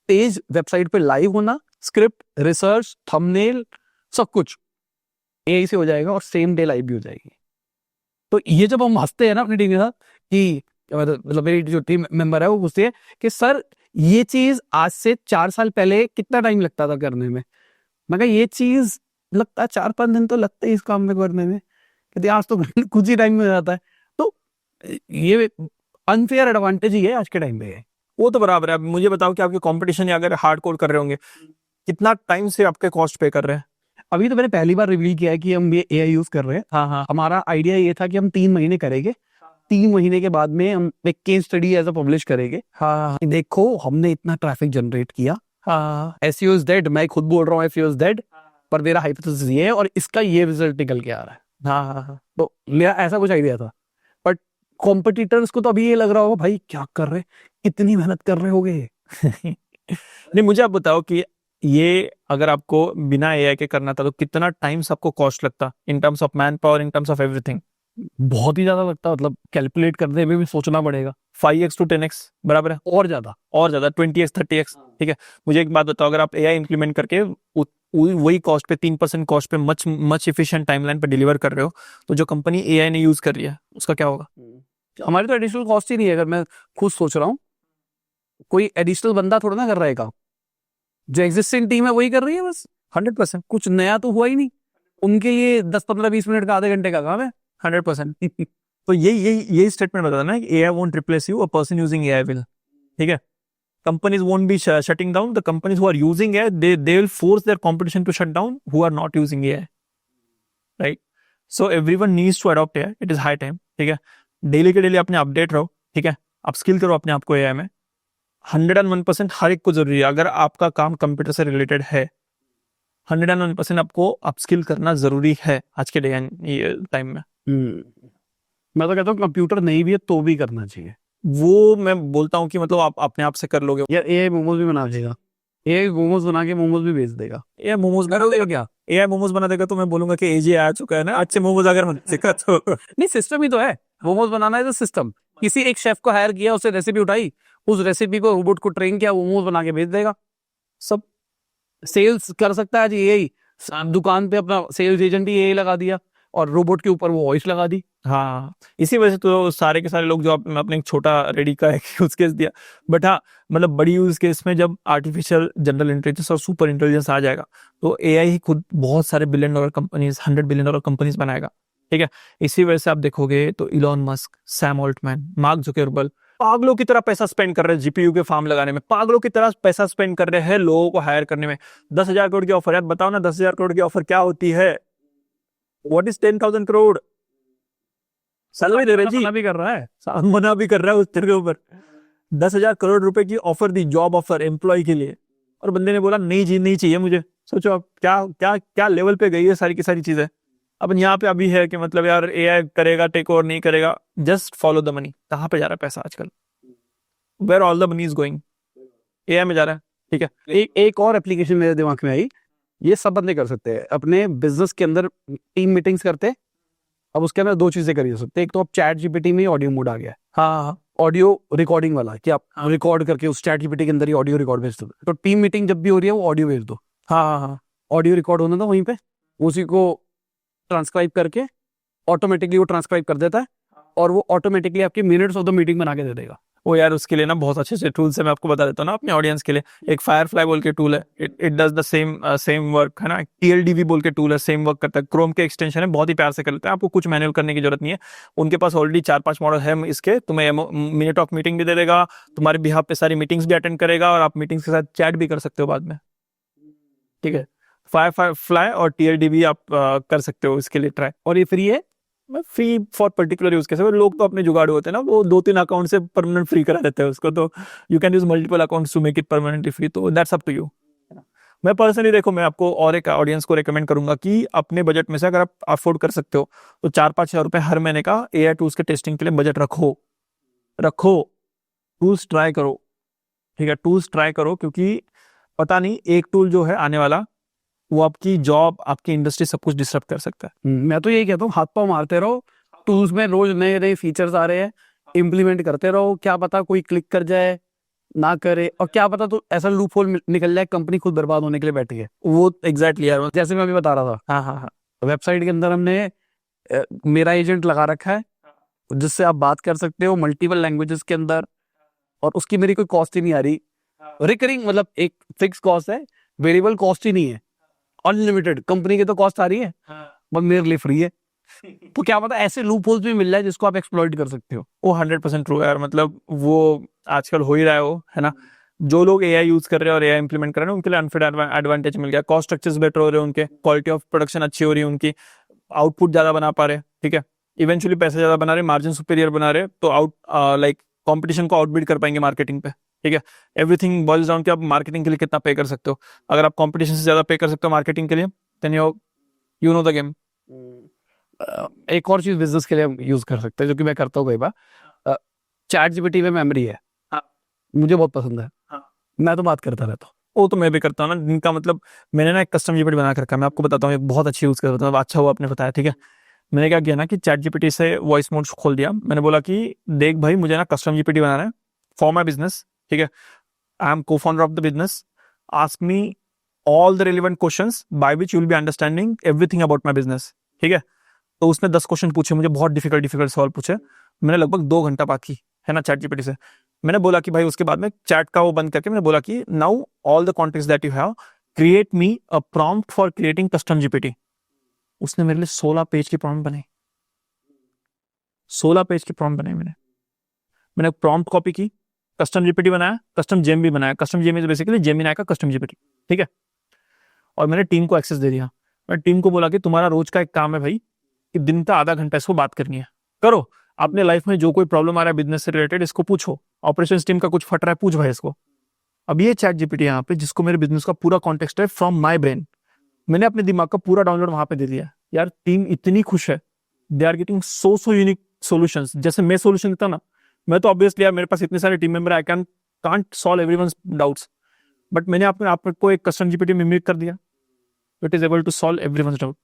S1: पेज वेबसाइट पे लाइव होना, स्क्रिप्ट, रिसर्च, थंबनेल, सब कुछ एआई से हो जाएगा और सेम डे लाइव भी हो जाएगी। तो ये जब हम हंसते हैं ना अपनी टीम के साथ कि मतलब मेरी जो टीम मेंबर है वो पूछती है कि सर ये चीज आज से 4 साल पहले कितना टाइम लगता था करने में, मैं कहा ये चीज लगता है 4-5 दिन तो लगता है इस काम में करने में, कहते आज तो कुछ ही टाइम में हो जाता है। तो ये अनफेयर एडवांटेज ही है आज के टाइम पे।
S2: वो तो बराबर है। अब मुझे बताओ कि आपके कंपटीशन अगर हार्ड कोड कर रहे होंगे, कितना टाइम से आपके कॉस्ट पे कर रहे हैं?
S1: अभी तो मैंने पहली बार रिवील किया है कि हम ये एआई यूज कर रहे हैं।
S2: हाँ,
S1: हमारा आइडिया ये था कि हम 3 महीने करेंगे, 3 महीने के बाद में हम एक केस स्टडी ऐसा पब्लिश करेंगे।
S2: हाँ,
S1: देखो हमने इतना ट्रैफिक जनरेट किया, एसईओ इज डेड, मैं खुद बोल रहा हूँ एसईओ इज डेड, पर मेरा हाइपोथेसिस ये है और इसका ये रिजल्ट निकल के आ रहा है।
S2: हाँ।
S1: तो मेरा ऐसा कुछ आइडिया था, बट कॉम्पिटिटर्स को तो अभी ये लग रहा होगा भाई क्या कर रहे, कितनी मेहनत कर रहे होगे।
S2: नहीं, मुझे आप बताओ कि ये अगर आपको बिना एआई के करना था तो कितना टाइम आपको कॉस्ट लगता in terms of man power, in terms of everything?
S1: बहुत ही ज्यादा लगता, मतलब कैलकुलेट करने में भी सोचना पड़ेगा।
S2: 5x to 10x बराबर है,
S1: और ज्यादा
S2: 20x 30x, ठीक है। मुझे एक बात बताओ, अगर आप एआई इंप्लीमेंट करके वही कॉस्ट पे 3% कॉस्ट पे मच एफिशिएंट टाइमलाइन पे डिलीवर कर रहे हो, तो जो कंपनी एआई ने यूज कर रही है उसका क्या होगा?
S1: हमारी तो एडिशनल कॉस्ट ही नहीं है। अगर मैं खुद सोच रहा हूँ, कोई एडिशनल बंदा थोड़ा ना कर रहा है काम, जो एग्जिस्टिंग टीम है वही कर रही है बस।
S2: 100%।
S1: कुछ नया तो हुआ ही नहीं, उनके ये 10-15-20 मिनट का, आधे घंटे का काम है।
S2: 100%। तो यही स्टेटमेंट बताता ना कि AI won't replace you, a person using AI will, ठीक है। Companies won't be shutting down. The companies who are using AI, they will force their competition to shut down who are not using AI, right? So everyone needs to adopt AI. It is high time, ठीक है। Daily के daily अपने update रहो, ठीक है। Upskill करो अपने आप को एआई में। 101% हर एक को जरूरी है। अगर आपका काम कंप्यूटर से रिलेटेड है, 101% आपको अपस्किल करना जरूरी है आज के डे एंड टाइम में।
S1: मैं तो कहता हूँ कंप्यूटर नहीं भी है तो भी करना चाहिए।
S2: वो मैं बोलता हूँ कि मतलब आप अपने आप से कर लोगे।
S1: यार एआई मोमोज भी बना देगा, एआई मोमोज बना के मोमोज भी बेच देगा।
S2: एआई मोमोज बना देगा क्या? एआई मोमोज बना देगा तो मैं बोलूंगा कि एजी आ चुका है ना, अच्छे मोमोज अगर बन सीखा तो।
S1: नहीं, सिस्टम ही तो है, मोमोज बनाना है सिस्टम। किसी एक शेफ को हायर किया, उससे रेसिपी उठाई, उस रेसिपी को रोबोट को ट्रेन किया, वो मोमोज बना के बेच देगा। सब सेल्स कर सकता है जी एआई। दुकान पे अपना सेल्स एजेंट ही एआई लगा दिया और रोबोट के ऊपर वो वॉइस लगा दी।
S2: हाँ, इसी वजह से तो सारे के सारे लोग जो अपने एक छोटा रेडी का एक यूज केस दिया। बट हाँ, मतलब बड़ी यूज केस में जब आर्टिफिशियल जनरल इंटेलिजेंस और सुपर इंटेलिजेंस आ जाएगा तो एआई ही खुद बहुत सारे $1 बिलियन कंपनीज, $100 बिलियन कंपनीज बनाएगा। ठीक है, इसी वजह से आप देखोगे तो Elon Musk, Sam Altman, mark Zuckerberg पागलों की तरह पैसा स्पेंड कर रहे हैं जीपीयू के फार्म लगाने में, पागलों की तरह पैसा स्पेंड कर रहे हैं लोगों को हायर करने में। 10,000 करोड़ की ऑफर, यार बताओ ना 10,000 करोड़ की ऑफर क्या होती है? What is 10,000 crore? सैलरी दे रहे जी,
S1: मना भी कर रहा है।
S2: मना भी कर रहा है उस तेरे के ऊपर। 10,000 करोड़ रुपए की ऑफर दी, जॉब ऑफर एम्प्लॉय के लिए, और बंदे ने बोला नहीं जी, नहीं चाहिए मुझे। सोचो आप क्या क्या क्या लेवल पे गई है सारी की सारी चीजें। अब यहाँ पे अभी है कि मतलब यार एआई करेगा टेक ओवर, नहीं करेगा, जस्ट फॉलो द मनी। कहाँ पे जा रहा है पैसा आजकल? Where all the money is going? AI में जा रहा है। ठीक है,
S1: एक और एप्लीकेशन मेरे दिमाग में आई, ये सब बंदे कर सकते हैं अपने बिजनेस के अंदर। टीम मीटिंग्स करते हैं, अब उसके अंदर दो चीजें कर सकते हैं। एक तो आप चैट जीपीटी में ऑडियो मोड आ गया है,
S2: हाँ
S1: ऑडियो रिकॉर्डिंग वाला, कि आप रिकॉर्ड करके उस चैट जीपीटी के अंदर ही ऑडियो रिकॉर्ड भेज दो। तो टीम मीटिंग जब भी हो रही है वो ऑडियो भेज दो,
S2: हाँ,
S1: ऑडियो रिकॉर्ड होना था वहीं पे, उसी को ट्रांसक्राइब करके ऑटोमेटिकली वो ट्रांसक्राइब कर देता है और वो ऑटोमेटिकली आपकी मिनट्स ऑफ द मीटिंग बना के दे देगा।
S2: वो यार उसके लिए ना बहुत अच्छे से टूल्स है, मैं आपको बता देता हूँ ना अपने ऑडियंस के लिए। एक फायरफ्लाई बोल के टूल है, it does the same work है ना। टीएलडीवी बोल के टूल है, सेम वर्क करता है, क्रोम के एक्सटेंशन है, बहुत ही प्यार से कर लेता है, आपको कुछ मैनुअल करने की जरूरत नहीं है। उनके पास ऑलरेडी 4-5 मॉडल है इसके, तुम्हें मिनट ऑफ मीटिंग भी दे देगा, तुम्हारे बिहाफ पे सारी मीटिंग्स भी अटेंड करेगा और आप मीटिंग्स के साथ चैट भी कर सकते हो बाद में। ठीक है, फायरफ्लाई और टीएलडीवी आप कर सकते हो इसके लिए ट्राई।
S1: और ये फ्री है,
S2: free for particular use case. लोग तो अपने जुगाड़ होते हैं ना, वो 2-3 अकाउंट से परमानेंट फ्री करा देते हैं उसको, तो you can use multiple accounts to make it permanently free, तो दैट्स अप टू यू। मैं पर्सनली देखो, मैं आपको और एक ऑडियंस को रेकमेंड करूंगा कि अपने बजट में से अगर आप अफोर्ड कर सकते हो तो 4-5 हज़ार रुपए हर महीने का एआई टूल्स के टेस्टिंग के लिए बजट रखो। टूल्स ट्राई करो। ठीक है, टूल्स ट्राई करो, क्योंकि पता नहीं एक टूल जो है आने वाला वो आपकी जॉब, आपकी इंडस्ट्री, सब कुछ डिस्टर्ब कर सकता है।
S1: मैं तो यही कहता हूँ, हाथ पांव मारते रहो, टूल्स में रोज नए नए फीचर्स आ रहे हैं, इम्प्लीमेंट करते रहो। क्या पता कोई क्लिक कर जाए, ना करे, और क्या पता तो ऐसा लूप होल निकल जाए, कंपनी खुद बर्बाद होने के लिए बैठी है।
S2: वो एग्जैक्टली यार,
S1: जैसे मैं अभी बता रहा था,
S2: हाँ,
S1: वेबसाइट के अंदर हमने मेरा एजेंट लगा रखा है, जिससे आप बात कर सकते हो मल्टीपल लैंग्वेजेस के अंदर, और उसकी मेरी कोई कॉस्ट ही नहीं आ रही। रिकरिंग मतलब एक फिक्स कॉस्ट है, वेरिएबल कॉस्ट ही नहीं है, अनलिमिटेड। कंपनी की तो कॉस्ट आ रही है, बस मेरे लिए फ्री है। तो क्या पता ऐसे लूप होल्स भी मिल जाए जिसको आप एक्सप्लॉइट कर सकते हो।
S2: वो 100% ट्रू है यार, मतलब वो आजकल हो ही रहा है वो, है ना। जो लोग एआई यूज कर रहे हैं और एआई इंप्लीमेंट कर रहे हैं उनके लिए अनफेयर एडवांटेज मिल गया, कॉस्ट स्ट्रक्चर्स बेटर हो रहे हैं उनके, क्वालिटी ऑफ प्रोडक्शन अच्छी हो रही है उनकी, आउटपुट ज्यादा बना पा रहे हैं। ठीक है, इवेंचुअली पैसे ज्यादा बना रहे, मार्जिन सुपीरियर बना रहे, तो लाइक कंपटीशन को आउटबिड कर पाएंगे मार्केटिंग पे। ठीक है, एवरीथिंग बॉइल्स डाउन कि आप मार्केटिंग के लिए कितना पे कर सकते हो। अगर आप कंपटीशन से ज्यादा पे कर सकते हो मार्केटिंग के लिए, then you know the game.
S1: एक और चीज बिजनेस के लिए हम यूज कर सकते हैं, जो कि मैं करता हूँ कई बार। चैट जीपीटी में मेमोरी है,
S2: हाँ,
S1: मुझे बहुत पसंद है,
S2: हाँ,
S1: मैं तो बात करता रहता हूँ।
S2: वो तो मैं भी करता हूँ ना, जिनका मतलब मैंने ना एक कस्टम जीपीटी बना कर रखा है, मैं आपको बताता हूँ, एक बहुत अच्छी यूज करता हूँ, अच्छा हुआ आपने बताया। ठीक है, मैंने क्या किया ना कि चैट जीपीटी से वॉइस मोड खोल दिया, मैंने बोला कि देख भाई मुझे ना कस्टम जीपीटी बनाना है फॉर माई बिजनेस। ठीक है, आई एम को founder of the business, ask me all the relevant questions by which you will be understanding everything about my business. ठीक है, तो उसने 10 क्वेश्चन पूछे मुझे, बहुत डिफिकल्ट सवाल पूछे, मैंने लगभग 2 घंटा बात की है ना चैट जीपीटी से। मैंने बोला कि भाई, उसके बाद में चैट का वो बंद करके मैंने बोला कि now all the context that you have, create me a prompt for creating custom GPT. उसने मेरे लिए 16 पेज की प्रॉम्प्ट बनाई, 16 पेज की प्रॉम्प्ट बनाई मैंने प्रॉम्प्ट कॉपी की, कस्टम जीपीटी बनाया, कस्टम जेएमबी बनाया। कस्टम जेएमबी बेसिकली जेमिनी का कस्टम जीपीटी। ठीक है, और मैंने टीम को एक्सेस दे दिया। मैं टीम को बोला कि तुम्हारा रोज का एक काम है भाई कि दिन का आधा घंटा इसको बात करनी है, करो। आपने लाइफ में जो कोई प्रॉब्लम आ रहा है बिजनेस से रिलेटेड, इसको पूछो। ऑपरेशंस टीम का कुछ फट रहा है, पूछ भाई इसको। अब ये चैट जीपीटी यहाँ पे, जिसको मेरे बिजनेस का पूरा कॉन्टेक्स्ट है फ्रॉम माई ब्रेन, मैंने अपने दिमाग का पूरा डाउनलोड वहां पे दे दिया यार। टीम इतनी खुश है, they are getting so unique solutions. जैसे मैं सॉल्यूशन देता ना, मैं तो ऑब्वियसली यार मेरे पास इतने सारे team member, I can't solve everyone's doubts, but मैंने आपको एक कस्टम जीपीटी मिमिक कर दिया, it is able to solve everyone's doubt.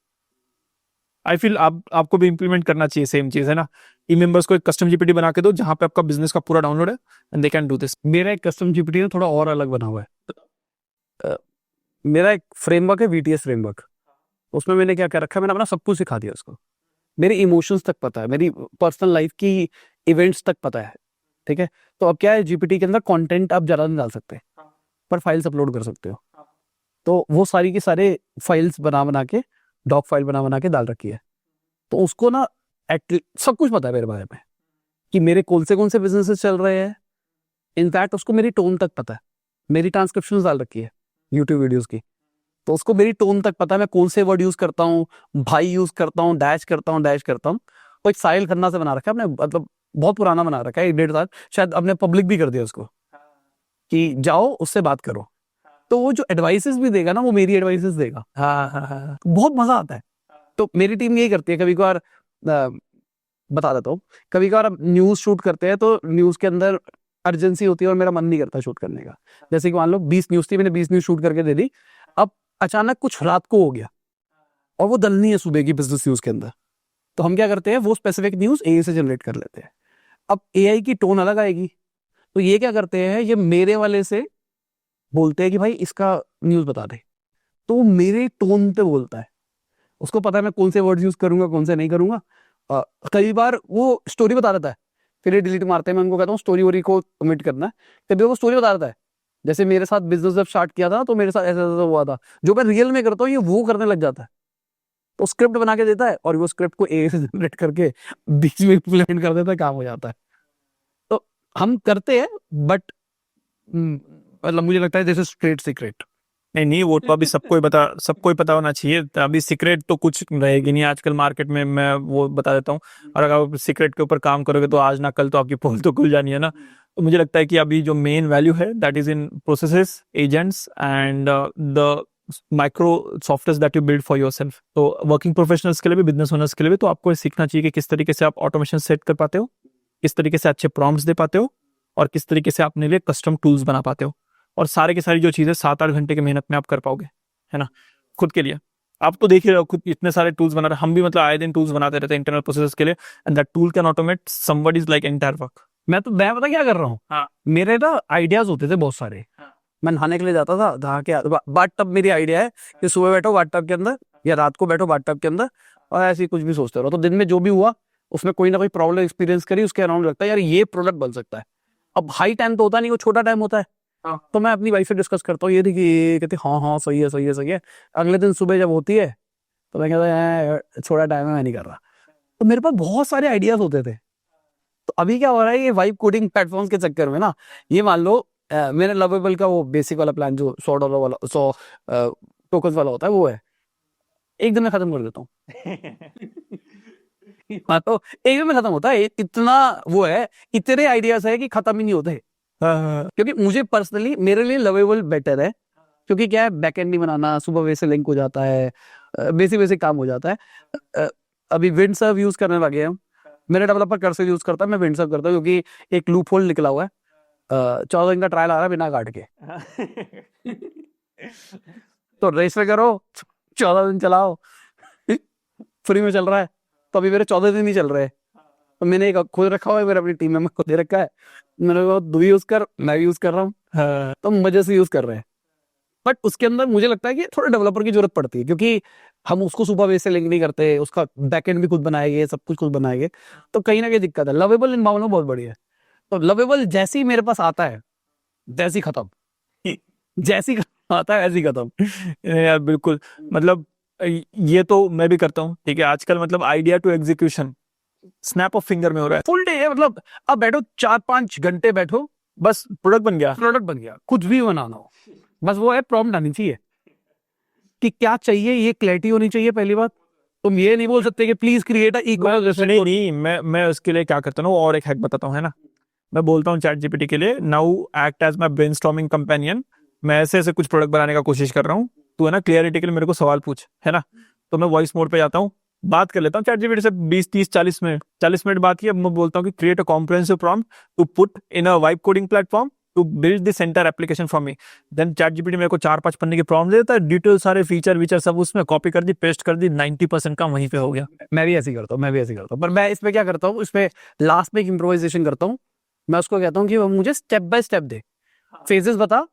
S2: I feel आपको भी इंप्लीमेंट करना चाहिए सेम चीज, है ना। टीम मेंबर्स को एक कस्टम जीपीटी बना के दो जहां पे आपका बिजनेस का पूरा डाउनलोड है, and they can do this.
S1: मेरा एक कस्टम जीपीटी ना थोड़ा और अलग बना हुआ है। मेरा एक फ्रेमवर्क है, वीटीएस फ्रेमवर्क। उसमें मैंने क्या कर रखा है, मैंने अपना सब कुछ सिखा दिया उसको। मेरी इमोशंस तक पता है, मेरी पर्सनल लाइफ की इवेंट्स तक पता है, ठीक है। तो अब क्या है, जीपीटी के अंदर कंटेंट आप ज़्यादा नहीं डाल सकते, पर फाइल्स अपलोड कर सकते हो। तो वो सारी की सारे फाइल्स बना के, डॉक फाइल बना के डाल रखी है। तो उसको ना सब कुछ पता है मेरे बारे में, कि मेरे कौन से बिजनेसेस चल रहे हैं। इनफैक्ट उसको मेरी टोन तक पता है, मेरी ट्रांसक्रिप्शन डाल रखी है यूट्यूब वीडियोस की, तो उसको मेरी टोन तक पता है, मैं कौन से वर्ड यूज करता हूँ, भाई यूज करता हूँ, डैश करता हूँ। वो एक साहिल खन्ना से बना रखा है अपने, मतलब बहुत पुराना बना रखा है, 1-1.5 साल, शायद अपने पब्लिक भी कर दिया उसको कि जाओ उससे बात करो। तो वो जो एडवाइसेस भी देगा ना, वो मेरी एडवाइसेस देगा। हाँ, बहुत मजा आता है। तो मेरी टीम यही करती है। कभी कभार बता देता हूँ, कभी कभार हम न्यूज शूट करते हैं, तो न्यूज के अंदर अर्जेंसी होती है और मेरा मन नहीं करता शूट करने का। जैसे कि मान लो 20 न्यूज थी, मैंने 20 न्यूज शूट करके दे दी। अब अचानक कुछ रात को हो गया और वो डलनी है सुबह की बिजनेस न्यूज के अंदर, तो हम क्या करते हैं, वो स्पेसिफिक न्यूज एआई से जनरेट कर लेते हैं। अब एआई की टोन अलग आएगी, तो ये क्या करते हैं, ये मेरे वाले से बोलते हैं कि भाई इसका न्यूज बता दे, तो वो मेरे टोन पे बोलता है। उसको पता है मैं कौन से वर्ड्स यूज करूंगा, कौन से नहीं करूंगा। कई बार वो स्टोरी बता देता है, फिर ये डिलीट मारते हैं। मैं उनको कहता हूँ स्टोरी वोरी को कमिट करना है, कभी वो स्टोरी बता देता है। जैसे मेरे साथ बिजनेस जब स्टार्ट किया था, तो मेरे साथ ऐसा ऐसा हुआ था, जो मैं रियल में करता हूँ ये वो करने लग जाता है। तो स्क्रिप्ट बना के देता है और वो स्क्रिप्ट को एआई से जनरेट करके बीच में इम्प्लीमेंट कर देता है, काम हो जाता है। तो हम करते हैं, बट मतलब मुझे लगता है दिस इज स्ट्रेट सीक्रेट।
S2: नहीं, वो तो अभी सबको ही पता होना चाहिए। अभी सीक्रेट तो कुछ रहेगी नहीं आजकल मार्केट में, मैं वो बता देता हूँ। और अगर आप सीक्रेट के ऊपर काम करोगे तो आज ना कल तो आपकी पोल तो खुल जानी है ना। तो मुझे लगता है कि अभी जो मेन वैल्यू है, that is in processes, agents and the micro software that you build for yourself. तो वर्किंग प्रोफेशनल्स के लिए भी, बिजनेस ओनर्स के लिए भी, तो आपको सीखना चाहिए कि किस तरीके से आप ऑटोमेशन सेट कर पाते हो, किस तरीके से अच्छे प्रॉम्प्ट्स दे पाते हो, और किस तरीके से अपने लिए कस्टम टूल्स बना पाते हो। और सारे की सारी जो चीजें 7-8 घंटे की मेहनत में आप कर पाओगे, है ना, खुद के लिए। आप तो देख ही रहे हो, खुद इतने सारे टूल्स बना रहे, हम भी मतलब आए दिन टूल्स बनाते रहते हैं इंटरनल प्रोसेस के लिए, and that tool can automate somebody's like entire work.
S1: मैं पता क्या कर रहा हूँ,
S2: हाँ।
S1: मेरे ना आइडियाज होते थे बहुत सारे।
S2: हाँ।
S1: मैं नहाने के लिए जाता था, नहा के बाट टब, मेरी आइडिया है कि सुबह बैठो बाट टब के अंदर या रात को बैठो बाट टब के अंदर, और ऐसे ही कुछ भी सोचते रहो। तो दिन में जो भी हुआ उसमें कोई ना कोई प्रॉब्लम एक्सपीरियंस करी, उसके अराउंड लगता है यार ये प्रोडक्ट बन सकता है। अब हाई टाइम तो होता नहीं, वो छोटा टाइम होता है।
S2: हाँ।
S1: तो मैं अपनी वाइफ से डिस्कस करता हूँ, ये थी कि ये कहती हाँ सही है सही है सही है। अगले दिन सुबह जब होती है तो मैं कहता है छोटा टाइम है, मैं नहीं कर रहा। तो मेरे पास बहुत सारे आइडियाज होते थे। तो अभी क्या हो रहा है, ये वाइब कोडिंग प्लेटफॉर्म्स के चक्कर में ना, ये मान लो मेरे लवेबल का वो बेसिक वाला प्लान जो $100 वाला, 100 टोकन वाला होता है, वो है एक दिन में खत्म कर देता हूँ। हाँ, तो एक दिन में खत्म होता है। इतना वो है, इतने आइडियाज है कि खत्म ही नहीं होते। क्योंकि मुझे पर्सनली, मेरे लिए लवेबल बेटर है, क्योंकि क्या है, बैकएंड नहीं बनाना, सुबह वैसे लिंक हो जाता है, बेसिक काम हो जाता है। अभी विंड सर्व यूज करने लगे हैं हम। मेरे डेवलपर कर्सर यूज करता है, मैं विंड सर्व करता हूँ, क्योंकि एक लूप होल निकला हुआ है। 14 दिन का ट्रायल आ रहा है बिना काट के। तो रजिस्टर करो, 14 दिन चलाओ, फ्री में चल रहा है। तो अभी मेरे 14 दिन ही चल रहे हैं। तो मैंने एक खुद रखा हुआ है, मेरे अपनी टीम में खुद दे रखा है। मैंने कहा तू भी यूज कर, मैं भी यूज कर रहा हूँ, तो मजे से यूज कर रहे हैं। बट उसके अंदर मुझे लगता है कि थोड़ा डेवलपर की जरूरत पड़ती है, क्योंकि हम उसको सुबह बेस से लिंक नहीं करते, उसका बैकएंड भी खुद बनाएंगे, सब कुछ खुद बनाएंगे, तो कहीं ना कहीं दिक्कत है। लवेबल इन मामलों में बहुत बढ़िया है। तो लवेबल जैसे ही मेरे पास आता है, जैसी खत्म, जैसी आता है ऐसी खत्म।
S2: यार बिल्कुल, मतलब ये तो मैं भी करता हूँ, ठीक है। आजकल मतलब idea to execution snap of finger में हो रहा है।
S1: फुल डे है, मतलब अब बैठो 4-5 घंटे बैठो,
S2: बस प्रोडक्ट बन गया,
S1: प्रोडक्ट बन गया। कुछ भी बनाना हो, बस वो है प्रॉम्प्ट आनी चाहिए कि क्या चाहिए, ये क्लैरिटी होनी चाहिए पहली बात। तुम ये नहीं बोल सकते कि प्लीज क्रिएट इक्वल
S2: नहीं, मैं उसके लिए क्या करता हूँ और एक हैक बताता हूँ, है ना। मैं बोलता हूँ चैट जीपीटी के लिए, now act as my brainstorming companion. मैं ऐसे ऐसे कुछ प्रोडक्ट बनाने का कोशिश कर रहा हूँ, तू है ना क्लियरिटी के लिए मेरे को सवाल पूछ, है ना। तो मैं वॉइस मोड पे जाता हूँ, बात कर लेता हूँ चैट जीपीटी से 20 30 40 मिनट बात की। अब मैं बोलता हूँ कि create a comprehensive prompt to put in a vibe coding platform to build this entire application for me. Then ChatGPT मेरे को 4 5 पन्ने की प्रॉम्प्ट देता है, डिटेल सारे फीचर वीचर सब उसमें कॉपी कर दी, पेस्ट कर दी, 90% काम वहीं पे हो गया।
S1: मैं भी ऐसे ही करता हूँ, मैं भी ऐसे ही करता हूँ, पर मैं इसमें क्या करता हूँ, इसमें लास्ट में एक इम्प्रोवाइजेशन करता हूँ। मैं उसको कहता हूँ कि वो मुझे step by step they, phases बता,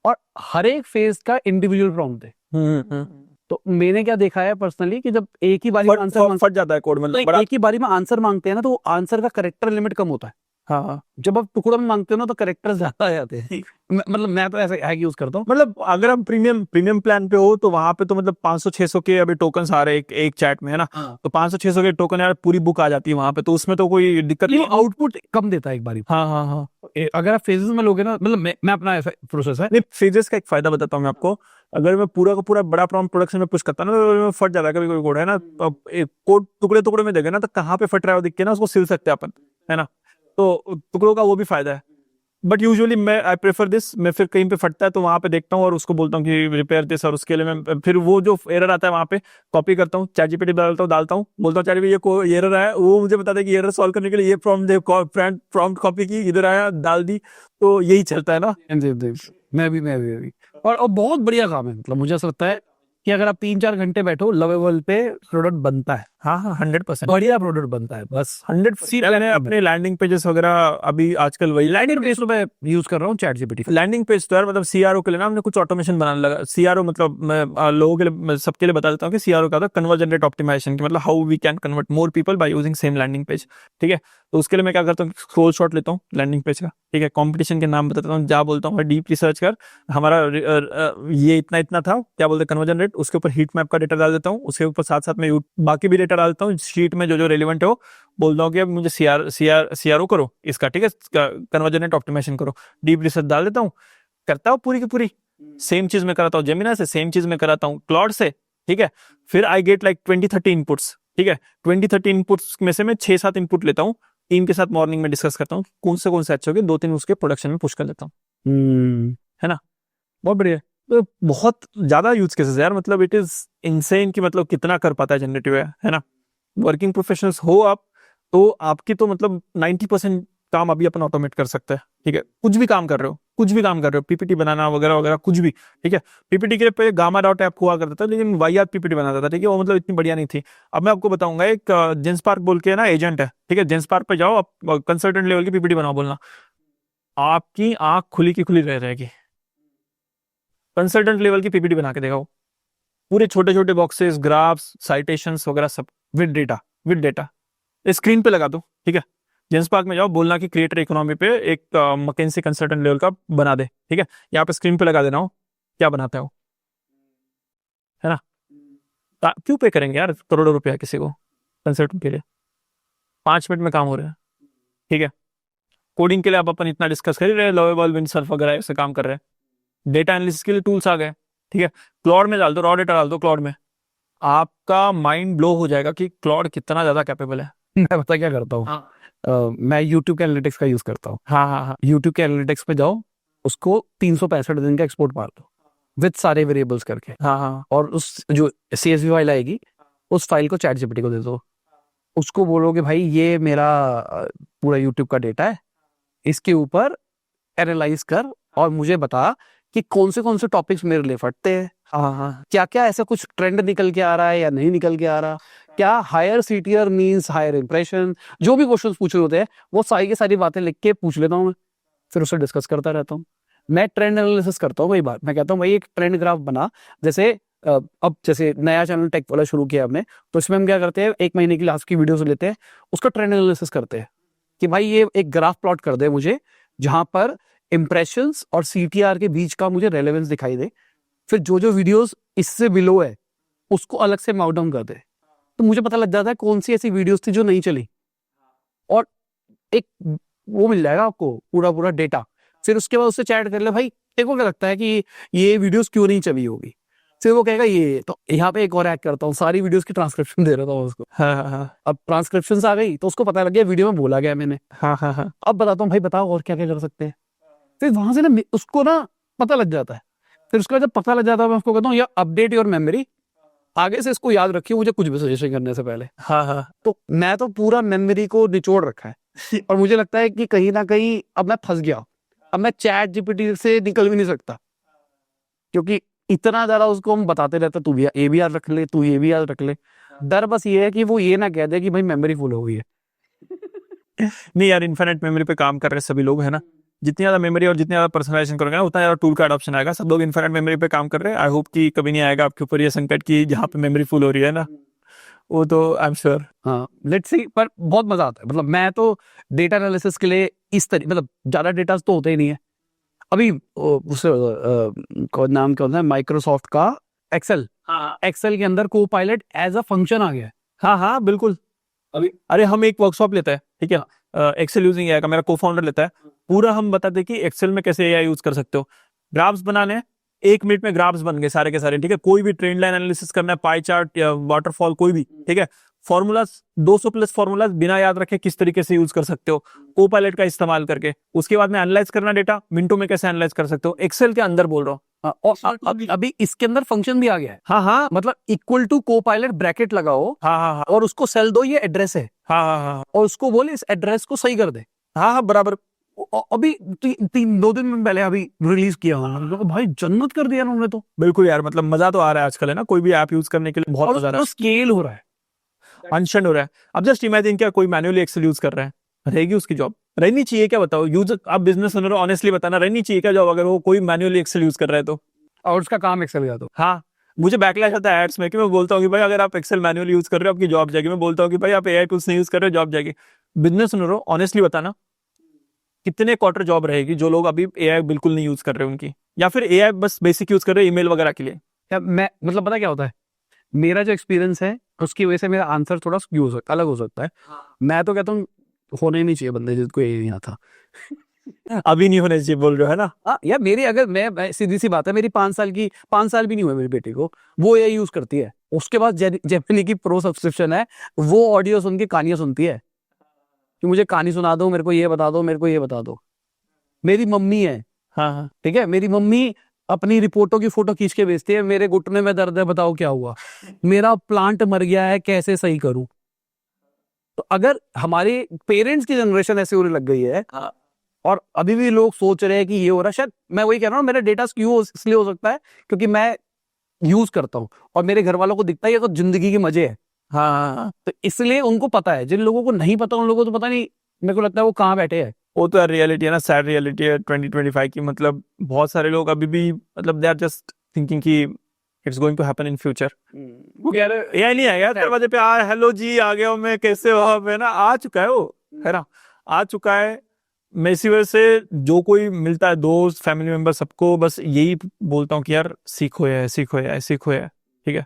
S1: और हर एक फेज का इंडिविजुअल प्रॉम्प्ट दे। तो मैंने क्या देखा है पर्सनली कि जब एक ही बारी में आंसर
S2: फट जाता है कोड में,
S1: तो एक ही बारी में आंसर मांगते हैं ना, तो आंसर का करेक्टर लिमिट कम होता है।
S2: हाँ।
S1: जब आप टुकड़ों में मांगते हो ना, तो करेक्टर ज्यादा आ जाते हैं। मतलब मैं तो ऐसे हैक यूज करता हूँ।
S2: मतलब अगर हम प्रीमियम प्लान पे हो तो वहां पे तो मतलब 500 600 के अभी टोकन आ रहे हैं एक चैट में, है ना।
S1: हाँ।
S2: तो 500 600 के टोकन यार पूरी बुक आ जाती है वहां पे, तो उसमें तो कोई दिक्कत नहीं।
S1: आउटपुट कम देता है एक बारी।
S2: हाँ हाँ हाँ।
S1: अगर आप फेजेस में लोगे ना, मतलब मैं अपना ऐसा प्रोसेस है।
S2: नहीं, फेजेस का एक फायदा बताता हूँ मैं आपको। अगर मैं पूरा का पूरा बड़ा प्रॉम्प्ट प्रोडक्शन में पुश करता ना, तो फट जाता है कभी कोई कोड, है ना। अब एक कोड टुकड़े टुकड़े में देगा ना, तो कहाँ पे फट रहा है वो दिख के ना उसको सिल सकते हैं अपन, है ना। तो टुकड़ों का वो भी फायदा है। बट यूजुअली मैं आई प्रेफर दिस। मैं फिर कहीं पे फटता है तो वहां पे देखता हूँ और उसको बोलता हूँ कि रिपेयर दिस, और उसके लिए मैं फिर वो जो एरर आता है वहां पे कॉपी करता हूँ, चैट जीपीटी डालता हूँ, बोलता हूँ चैट जीपीटी ये एरर आया, वो मुझे बताता है कि एरर सॉल्व करने के लिए ये प्रॉम्प्ट कॉपी की, इधर आया डाल दी। तो यही चलता है ना।
S1: मैं भी और बहुत बढ़िया काम है। मतलब मुझे ऐसा लगता है कि अगर आप 3 4 घंटे बैठो, लवेबल पे प्रोडक्ट बनता है।
S2: हाँ हाँ, 100%।
S1: बढ़िया प्रोडक्ट बनता है, बस
S2: 100%। मैंने अपने लैंडिंग पेजेस वगैरह अभी आजकल वही
S1: लैंडिंग पेज तो मैं यूज कर रहा हूँ चैट जीपीटी।
S2: लैंडिंग पेज तो यार मतलब सीआरओ के लिए ना हमने कुछ ऑटोमेशन बनाने लगा। सीआरओ मतलब मैं लोगों के लिए, मैं सबके लिए बता देता हूँ कि सीआरओ का था कन्वर्जन रेट ऑप्टिमाइजेशन की, मतलब how we can convert more people by using same landing page. ठीक है, तो उसके लिए मैं क्या करता हूँ, स्क्रॉल शॉट लेता हूँ लैंडिंग पेज का, ठीक है, कंपटीशन के नाम बताता हूँ, जा बोलता हूँ डीप रिसर्च कर, हमारा ये इतना इतना था, क्या बोलते हैं कन्वर्जन रेट, उसके ऊपर हीट मैप का डेटा डाल देता हूँ, उसके ऊपर साथ साथ में बाकी भी डेटा डालता हूँ शीट में जो जो रेलिवेंट हो। बोलता हूँ कि अब मुझे सीआरओ करो इसका, ठीक है, कन्वर्जन रेट ऑप्टिमाइजेशन करो, डीप रिसर्च डाल देता हूँ, करता हूँ पूरी की पूरी। सेम चीज में कराता हूँ जेमिना से, सेम चीज में कराता हूँ क्लॉड से, ठीक है। फिर आई गेट लाइक 20 30 इनपुट्स, ठीक है। 20 30 इनपुट्स में से मैं 6 7 इनपुट लेता हूँ, टीम के साथ मॉर्निंग में डिस्कस करता हूँ कौन से अच्छे हो गए, 2 3 उसके प्रोडक्शन में पुश कर देता हूँ, है ना। बहुत बढ़िया। तो बहुत ज्यादा यूज केसेस यार, मतलब इट इज इनसेन कि मतलब कितना कर पाता है जनरेटिव है ना। वर्किंग प्रोफेशनल्स हो आप, तो आपकी तो मतलब 90% काम अभी अपन ऑटोमेट कर सकते हैं, ठीक है। कुछ भी काम कर रहे हो, कुछ भी काम कर रहे हो, पीपीटी बनाना वगैरह वगैरह कुछ भी, ठीक है। पीपीटी के पे गामा डॉट ऐप हुआ करता था, लेकिन वाहियात पीपीटी बनाता था, ठीक है, वो मतलब इतनी बढ़िया नहीं थी। अब मैं आपको बताऊंगा, एक जेंस पार्क बोल के ना एजेंट है, ठीक है, जेंस पार्क पे जाओ, आप कंसल्टेंट लेवल की पीपीटी बनाओ, बोलना आपकी आंख खुली की खुली रह रहेगी। कंसल्टेंट लेवल की पीपीटी बना के दिखाओ, पूरे छोटे छोटे बॉक्सेस, ग्राफ्स, साइटेशंस वगैरह सब विद डेटा स्क्रीन पे लगा दो, ठीक है। जेम्स पार्क में जाओ, बोलना कि क्रिएटर इकोनॉमी पे एक मैकेंजी कंसल्टेंट लेवल का बना दे, ठीक है। यहाँ पे स्क्रीन पे लगा देना हो क्या बनाता है वो, है ना। क्यों पे करेंगे यार करोड़ों रुपया किसी को कंसल्टेंट के लिए, 5 मिनट में काम हो रहा है, ठीक है। कोडिंग के लिए आप अपन इतना डिस्कस कर ही रहे, लॉवेबल विंडसर्फ वगैरह ऐसे काम कर रहे हैं। डेटा एनालिसिस के लिए टूल्स आ गए, ठीक है। क्लाउड में डाल दो, रॉ डेटा डाल दो क्लाउड में, आपका माइंड ब्लो हो जाएगा कि क्लाउड कितना ज्यादा कैपेबल है।
S1: मैं पता क्या करता हूँ, मैं यूट्यूब के एनालिटिक्स का यूज करता हूँ।
S2: हाँ हाँ हाँ।
S1: यूट्यूब के एनालिटिक्स पे जाओ, उसको 365 दिन का एक्सपोर्ट मार दो विद सारे वेरिएबल्स करके।
S2: हाँ हाँ।
S1: और उस जो CSV फाइल आएगी, उस फाइल को चैट जीपीटी को दे दो। उसको बोलो कि भाई ये मेरा पूरा यूट्यूब का डेटा है, इसके ऊपर एनालाइज कर और मुझे बता कि कौन से टॉपिक्स मेरे लिए फटते हैं,
S2: हाँ हाँ।
S1: क्या क्या ऐसा कुछ ट्रेंड निकल के आ रहा है या नहीं निकल के आ रहा, क्या higher CTR means higher impression, जो भी क्वेश्चंस पूछे होते हैं वो सारी की सारी बातें लिख के पूछ लेता हूँ मैं, फिर उससे डिस्कस करता रहता हूँ। मैं ट्रेंड एनालिसिस करता हूँ कई बार, मैं कहता हूँ भाई एक ट्रेंड ग्राफ बना। जैसे अब जैसे नया चैनल टेक वाला शुरू किया हमने, तो इसमें हम क्या करते हैं, 1 महीने की लास्ट की वीडियोस लेते हैं, उसका ट्रेंड एनालिसिस करते हैं कि भाई ये एक ग्राफ प्लॉट कर दे मुझे, जहां पर इंप्रेशंस और सीटीआर के बीच का मुझे रेलेवेंस दिखाई दे। फिर जो जो वीडियोस इससे बिलो है उसको अलग से मार्क डाउन कर दे, तो मुझे पता लग जाता है कौन सी ऐसी वीडियोस थी जो नहीं चली, और एक वो मिल जाएगा आपको पूरा पूरा डेटा। फिर उसके बाद उससे चैट कर ले, भाई तेरे को क्या लगता है कि ये वीडियोस क्यों नहीं चली होगी। फिर वो कहेगा ये, तो यहाँ पे एक और ऐड करता हूँ, सारी वीडियोस की ट्रांसक्रिप्शन दे रहा था उसको।
S2: हाँ हाँ हाँ
S1: अब ट्रांसक्रिप्शन आ गई तो उसको पता लग गया वीडियो में बोला गया मैंने।
S2: हाँ हाँ हाँ
S1: अब बताता हूँ भाई, बताओ और क्या क्या कर सकते हैं। फिर वहां से ना उसको ना पता लग जाता है। फिर उसका जब पता लग जाता है, मैं उसको कहता हूँ या अपडेट योर मेमोरी, आगे से इसको याद रखिए मुझे कुछ भी सजेशन करने से पहले।
S2: हाँ हाँ
S1: तो मैं तो पूरा मेमोरी को निचोड़ रखा है और मुझे लगता है कि कहीं ना कहीं अब मैं फंस गया। अब मैं चैट जीपीटी से निकल भी नहीं सकता, क्योंकि इतना ज्यादा उसको हम बताते रहते, तू भी ये भी याद रख ले, तू ये भी याद रख ले। डर बस ये है कि वो ये ना कह दे कि भाई मेमोरी फुल हो गई है।
S2: नहीं यार, इन्फिनिट मेमोरी पे काम कर रहे हैं सभी लोग, है ना। जितनी ज्यादा मेमोरी और जितनी ज्यादा पर्सनलाइजेशन करोगे ना, उतना ज्यादा टूल का अडॉप्शन आएगा। सब लोग इन्फिनिट मेमोरी पे काम कर रहे हैं। आई होप कि कभी नहीं आएगा आपके ऊपर ये संकट की जहाँ पे मेमोरी फुल हो रही है ना। वो तो आई एम श्योर।
S1: हाँ लेट्स सी, पर बहुत मजा आता है। मतलब मैं तो डेटा एनालिसिस के लिए इस तरीके, मतलब ज्यादा डेटा तो होते ही नहीं है। अभी उसे नाम क्या होता है माइक्रोसॉफ्ट का, एक्सेल।
S2: हाँ
S1: एक्सेल के अंदर को पायलट एज अ फंक्शन आ गया है।
S2: हाँ हाँ बिल्कुल।
S1: अभी
S2: अरे हम एक वर्कशॉप लेते हैं, ठीक है, एक्सेल यूजिंग एआई का, मेरा को फाउंडर लेता है। पूरा हम बताते हैं कि एक्सेल में कैसे एआई यूज कर सकते हो। ग्राफ्स बनाने हैं, 1 मिनट में ग्राफ्स बन गए सारे के सारे, ठीक है। कोई भी ट्रेंड लाइन एनालिसिस करना है, पाई चार्ट या वाटरफॉल, कोई भी, ठीक है। फॉर्मूलाज 200 प्लस फॉर्मूलाज बिना याद रखे किस तरीके से यूज कर सकते हो को पायलट का इस्तेमाल करके। उसके बाद में एनालाइज करना डेटा, मिनटों में कैसे एनालाइज कर सकते हो, एक्सेल के अंदर बोल रहा हूँ।
S1: हाँ, और अभी इसके अंदर फंक्शन भी आ गया है।
S2: हाँ हाँ
S1: मतलब इक्वल टू को पायलट ब्रैकेट लगाओ
S2: हाँ हाँ हाँ
S1: और उसको सेल दो ये एड्रेस है,
S2: हाँ हाँ हाँ
S1: और उसको बोले इस एड्रेस को सही कर दे।
S2: हाँ हाँ बराबर।
S1: अभी 2 दिन में पहले अभी रिलीज किया उन्होंने, तो भाई जन्नत कर दिया उन्होंने तो।
S2: बिल्कुल यार, मतलब मजा तो आ रहा है आजकल, है ना। कोई भी ऐप यूज करने के लिए बहुत
S1: और
S2: मजा आ रहा है,
S1: स्केल हो रहा है।
S2: अनशन हो रहा है। अब जस्ट इमेजिन, क्या कोई मैन्युअली एक्सेल यूज कर रहा है, रहेगी उसकी जॉब? रहनी चाहिए क्या, बताओ। यूज आप बिजनेस ओनर हो, ऑनेस्टली बताना, रहनी चाहिए क्या जॉब अगर वो कोई मैन्युअली एक्सेल यूज कर रहा है तो?
S1: और उसका काम एक्सेल का तो
S2: हाँ, मुझे बैकलैश आता है एड्स में कि मैं बोलता हूँ कि भाई अगर आप एक्सेल मैन्युअली यूज कर रहे हो आपकी जॉब जाएगी। मैं बोलता हूँ कि भाई आप एआई टूल्स नहीं यूज कर रहे हो, जॉब जाएगी। बिजनेस ओनर हो, ऑनेस्टली बताना, कितने क्वार्टर जॉब रहेगी जो लोग अभी एआई बिल्कुल नहीं यूज कर रहे उनकी, या फिर एआई बस बेसिक यूज कर रहे हैं ईमेल वगैरह के लिए?
S1: क्या मैं मतलब पता क्या होता है, मेरा जो एक्सपीरियंस है उसकी वजह से मेरा आंसर थोड़ा स्क्यू हो सकता, अलग हो सकता है। मैं तो कहता हूँ होना ही नहीं चाहिए बंदे जिसको ये नहीं आता।
S2: अभी नहीं होने चाहिए बोल रहे हो, है ना।
S1: हाँ यार, मेरी अगर मैं सीधी सी बात है, मेरी 5 साल भी नहीं हुए मेरी बेटी को, वो ये यूज करती है। उसके बाद जेमिनी की प्रो सब्सक्रिप्शन है, वो ऑडियो सुन के कहानियां सुनती है कि मुझे कहानी सुना दो, मेरे को ये बता दो, मेरे को ये बता दो। मेरी मम्मी है,
S2: हाँ हाँ
S1: ठीक है, मेरी मम्मी अपनी रिपोर्टों की फोटो खींच के भेजती है, मेरे घुटने में दर्द है बताओ क्या हुआ, मेरा प्लांट मर गया है कैसे सही करूं। तो अगर हमारे पेरेंट्स की जनरेशन ऐसे होने लग गई है,
S2: हाँ
S1: और अभी भी लोग सोच रहे हैं कि ये हो रहा है, शायद मैं वही कह रहा हूँ, मेरा डेटा स्क्यू इसलिए हो सकता है क्योंकि मैं यूज करता हूँ और मेरे घर वालों को दिखता है ये तो जिंदगी के मजे है।
S2: हाँ।
S1: तो इसलिए उनको पता है, जिन लोगों को नहीं पता उन लोगों को तो पता नहीं, मेरे को लगता है वो कहाँ बैठे हैं।
S2: वो तो यार रियलिटी है ना, सैड रियलिटी है 2025 की। मतलब बहुत सारे लोग अभी भी, मतलब दे आर जस्ट थिंकिंग कि it's going to happen in future. वो कह रहे एआई नहीं आएगा दरवाजे पे, आ हेलो जी आ गया हूँ मैं, कैसे हो आप, है ना। आ चुका है वो, है ना, आ चुका है। मैं इसी वजह से जो कोई मिलता है, दोस्त फैमिली मेंबर, सबको बस यही बोलता हूँ कि यार सीखो यार, सीखो यार, सीखो यार, ठीक है।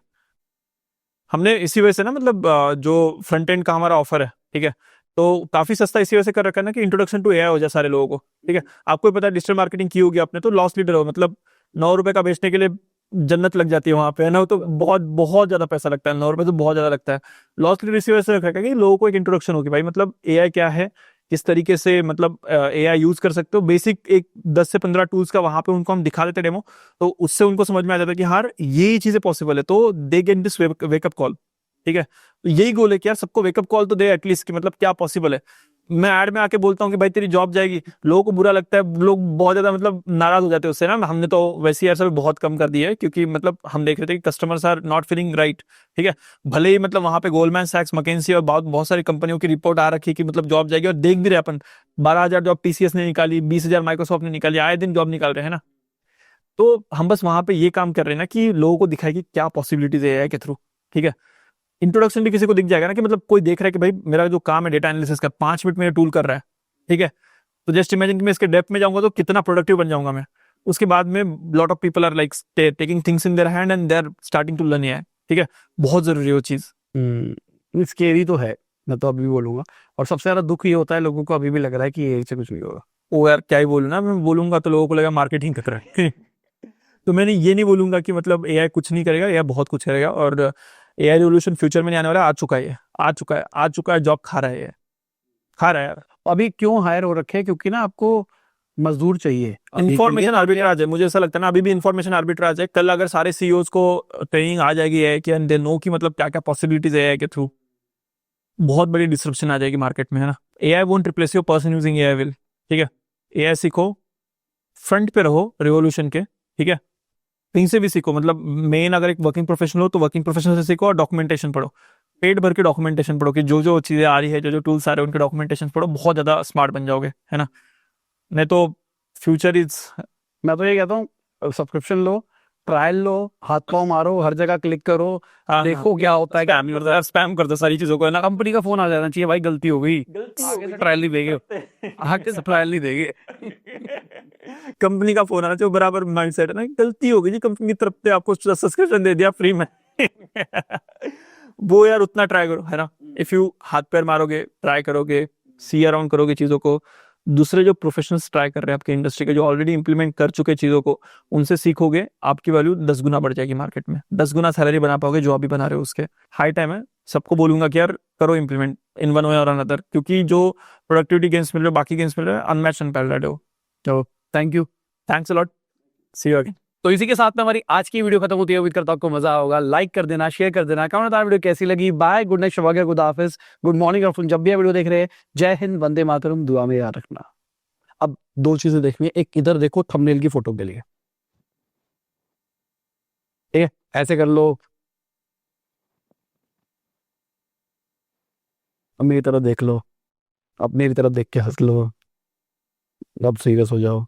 S2: हमने इसी वजह से ना, मतलब जो फ्रंट एंड का हमारा ऑफर है, ठीक है, तो काफी सस्ता इसी वजह से कर रखा है ना कि इंट्रोडक्शन टू एआई हो जाए सारे लोगों को, ठीक है। आपको भी पता है डिजिटल मार्केटिंग की होगी आपने, तो लॉस लीडर हो, मतलब 9 रुपए का बेचने के लिए जन्नत लग जाती है वहां पे, है ना। तो बहुत बहुत ज्यादा पैसा लगता है, 9 रुपए तो बहुत ज्यादा लगता है। लॉस लीडर इसी वजह से रखा है कि लोगों को एक इंट्रोडक्शन होगी, भाई मतलब एआई क्या है, किस तरीके से मतलब एआई यूज कर सकते हो। बेसिक एक 10 से 15 टूल्स का वहां पे उनको हम दिखा देते डेमो, तो उससे उनको समझ में आ जाता है कि हाँ ये चीजें पॉसिबल है, तो they get this wake up call, ठीक है। तो यही गोल है कि यार सबको वेकअप कॉल तो दे एटलीस्ट, कि मतलब क्या पॉसिबल है। मैं ऐड में आके बोलता हूँ कि भाई तेरी जॉब जाएगी, लोगों को बुरा लगता है, लोग बहुत ज्यादा मतलब नाराज हो जाते हैं उससे ना। हमने तो वैसे ही ऐसा बहुत कम कर दिया है, क्योंकि मतलब हम देख रहे थे कि customers are not feeling right, ठीक है। भले ही मतलब वहां पे गोल्डमैन सैक्स, मैकेंजी और बहुत बहुत सारी कंपनियों की रिपोर्ट आ रखी है कि मतलब जॉब जाएगी, और देख भी रहे अपन 12,000 जॉब टीसीएस ने निकाली, 20,000 माइक्रोसॉफ्ट ने निकाली, आए दिन जॉब निकाल रहे हैं ना। तो हम बस वहां पे ये काम कर रहे हैं ना कि लोगों को दिखाए कि क्या पॉसिबिलिटीज है एआई के थ्रू, ठीक है। इंट्रोडक्शन भी किसी को दिख जाएगा ना, कि मतलब कोई देख रहा है कि भाई मेरा जो काम है डेटा एनालिसिस का 5 मिनट में टूल कर रहा है, ठीक है। तो जस्ट इमेजिन कि मैं इसके डेप्थ में जाऊंगा तो कितना प्रोडक्टिव बन जाऊंगा मैं। उसके बाद में lot of people are like taking things in their hand and they are starting to learn AI, ठीक है। बहुत जरूरी है वो चीज।
S1: स्केरी तो है, मैं तो अभी भी बोलूंगा। और सबसे ज्यादा दुख ये होता है लोगों को अभी भी लग रहा है कि ये से कुछ नहीं होगा।
S2: ओ यार क्या ही बोलूं ना, मैं बोलूंगा तो लोगों को लगेगा मार्केटिंग कर रहा है तो मैंने ये नहीं बोलूंगा कि मतलब एआई कुछ नहीं करेगा, एआई बहुत कुछ करेगा, और एआई रिवोल्यूशन फ्यूचर में नहीं आने वाला, आ चुका है, आ चुका है, जॉब खा रहा है ये, खा रहा है यार।
S1: अभी क्यों हायर हो रखे हैं? क्योंकि ना आपको मजदूर चाहिए अभी।
S2: इन्फॉर्मेशन आर्बिट्राज है, मुझे ऐसा लगता है ना, अभी भी इन्फॉर्मेशन आर्बिट्राज है। कल अगर सारे सीईओज को ट्रेनिंग आ जाएगी एआई की, एंड दे नो कि मतलब क्या क्या पॉसिबिलिटीज है एआई के थ्रू, बहुत बड़ी डिस्ट्रप्शन आ जाएगी मार्केट में, है ना। AI won't replace your person using AI will, ठीक है। एआई सीखो, फ्रंट पे रहो रिवोल्यूशन के, ठीक है। कहीं से भी सीखो, मतलब मेन अगर एक वर्किंग प्रोफेशनल हो तो वर्किंग प्रोफेशनल से सीखो, और डॉक्यूमेंटेशन पढ़ो, पेट भर के डॉक्यूमेंटेशन पढ़ो, कि जो जो चीजें आ रही है, जो जो टूल्स आ रहे हैं उनके डॉक्यूमेंटेशन पढ़ो, बहुत ज्यादा स्मार्ट बन जाओगे, है ना। नहीं तो फ्यूचर इज,
S1: मैं तो ये कहता हूँ सब्सक्रिप्शन लो, ट्रायल लो, हाथ पांव मारो, हर जगह क्लिक करो, देखो क्या होता है।
S2: स्पैम कर दो, स्पैम कर दो सारी चीजों को, है ना।
S1: कंपनी का फोन आ जाना चाहिए, भाई गलती हो गई, आगे से ट्रायल नहीं देंगे, आगे से ट्रायल नहीं देंगे।
S2: कंपनी का फोन आना चाहिए, बराबर माइंडसेट है ना, गलती हो गई जी, कंपनी की तरफ से आपको सब्सक्रिप्शन दे दिया फ्री में। वो यार उतना ट्राई करो, है ना। इफ यू हाथ पैर मारोगे, ट्राई करोगे, सी अराउंड करोगे चीजों को, दूसरे जो प्रोफेशनल्स ट्राई कर रहे हैं आपके इंडस्ट्री के, जो ऑलरेडी इंप्लीमेंट कर चुके चीजों को, उनसे सीखोगे, आपकी वैल्यू 10 गुना बढ़ जाएगी मार्केट में, 10 गुना सैलरी बना पाओगे जो अभी बना रहे हो उसके। हाई टाइम है, सबको बोलूंगा कि यार करो इंप्लीमेंट इन वन वे और अनदर, क्योंकि जो प्रोडक्टिविटी गेन्स मिल रहे हो, बाकी गेन्स मिल रहे हैं, अनमैच्ड अनपैरेलल्ड हो।
S1: तो thank you,
S2: thanks a lot, see you again.
S1: तो इसी के साथ में हमारी आज की वीडियो खत्म होती है। उम्मीद करता हूं आपको मजा होगा। लाइक कर देना, शेयर कर देना, कमेंट बताना वीडियो कैसी लगी। बाय, गुड नाइट, शब, गुड हाफिज, गुड मॉर्निंग और जब भी आप वीडियो देख रहे हैं, जय हिंद, वंदे मातरम, दुआ में याद रखना। अब दो चीजें देखनी है, एक इधर देखो थंबनेल की फोटो के लिए, ठीक है, ऐसे कर लो, अब मेरी तरफ देख लो, अब मेरी तरफ देख के हंस लो, अब सीरियस हो जाओ।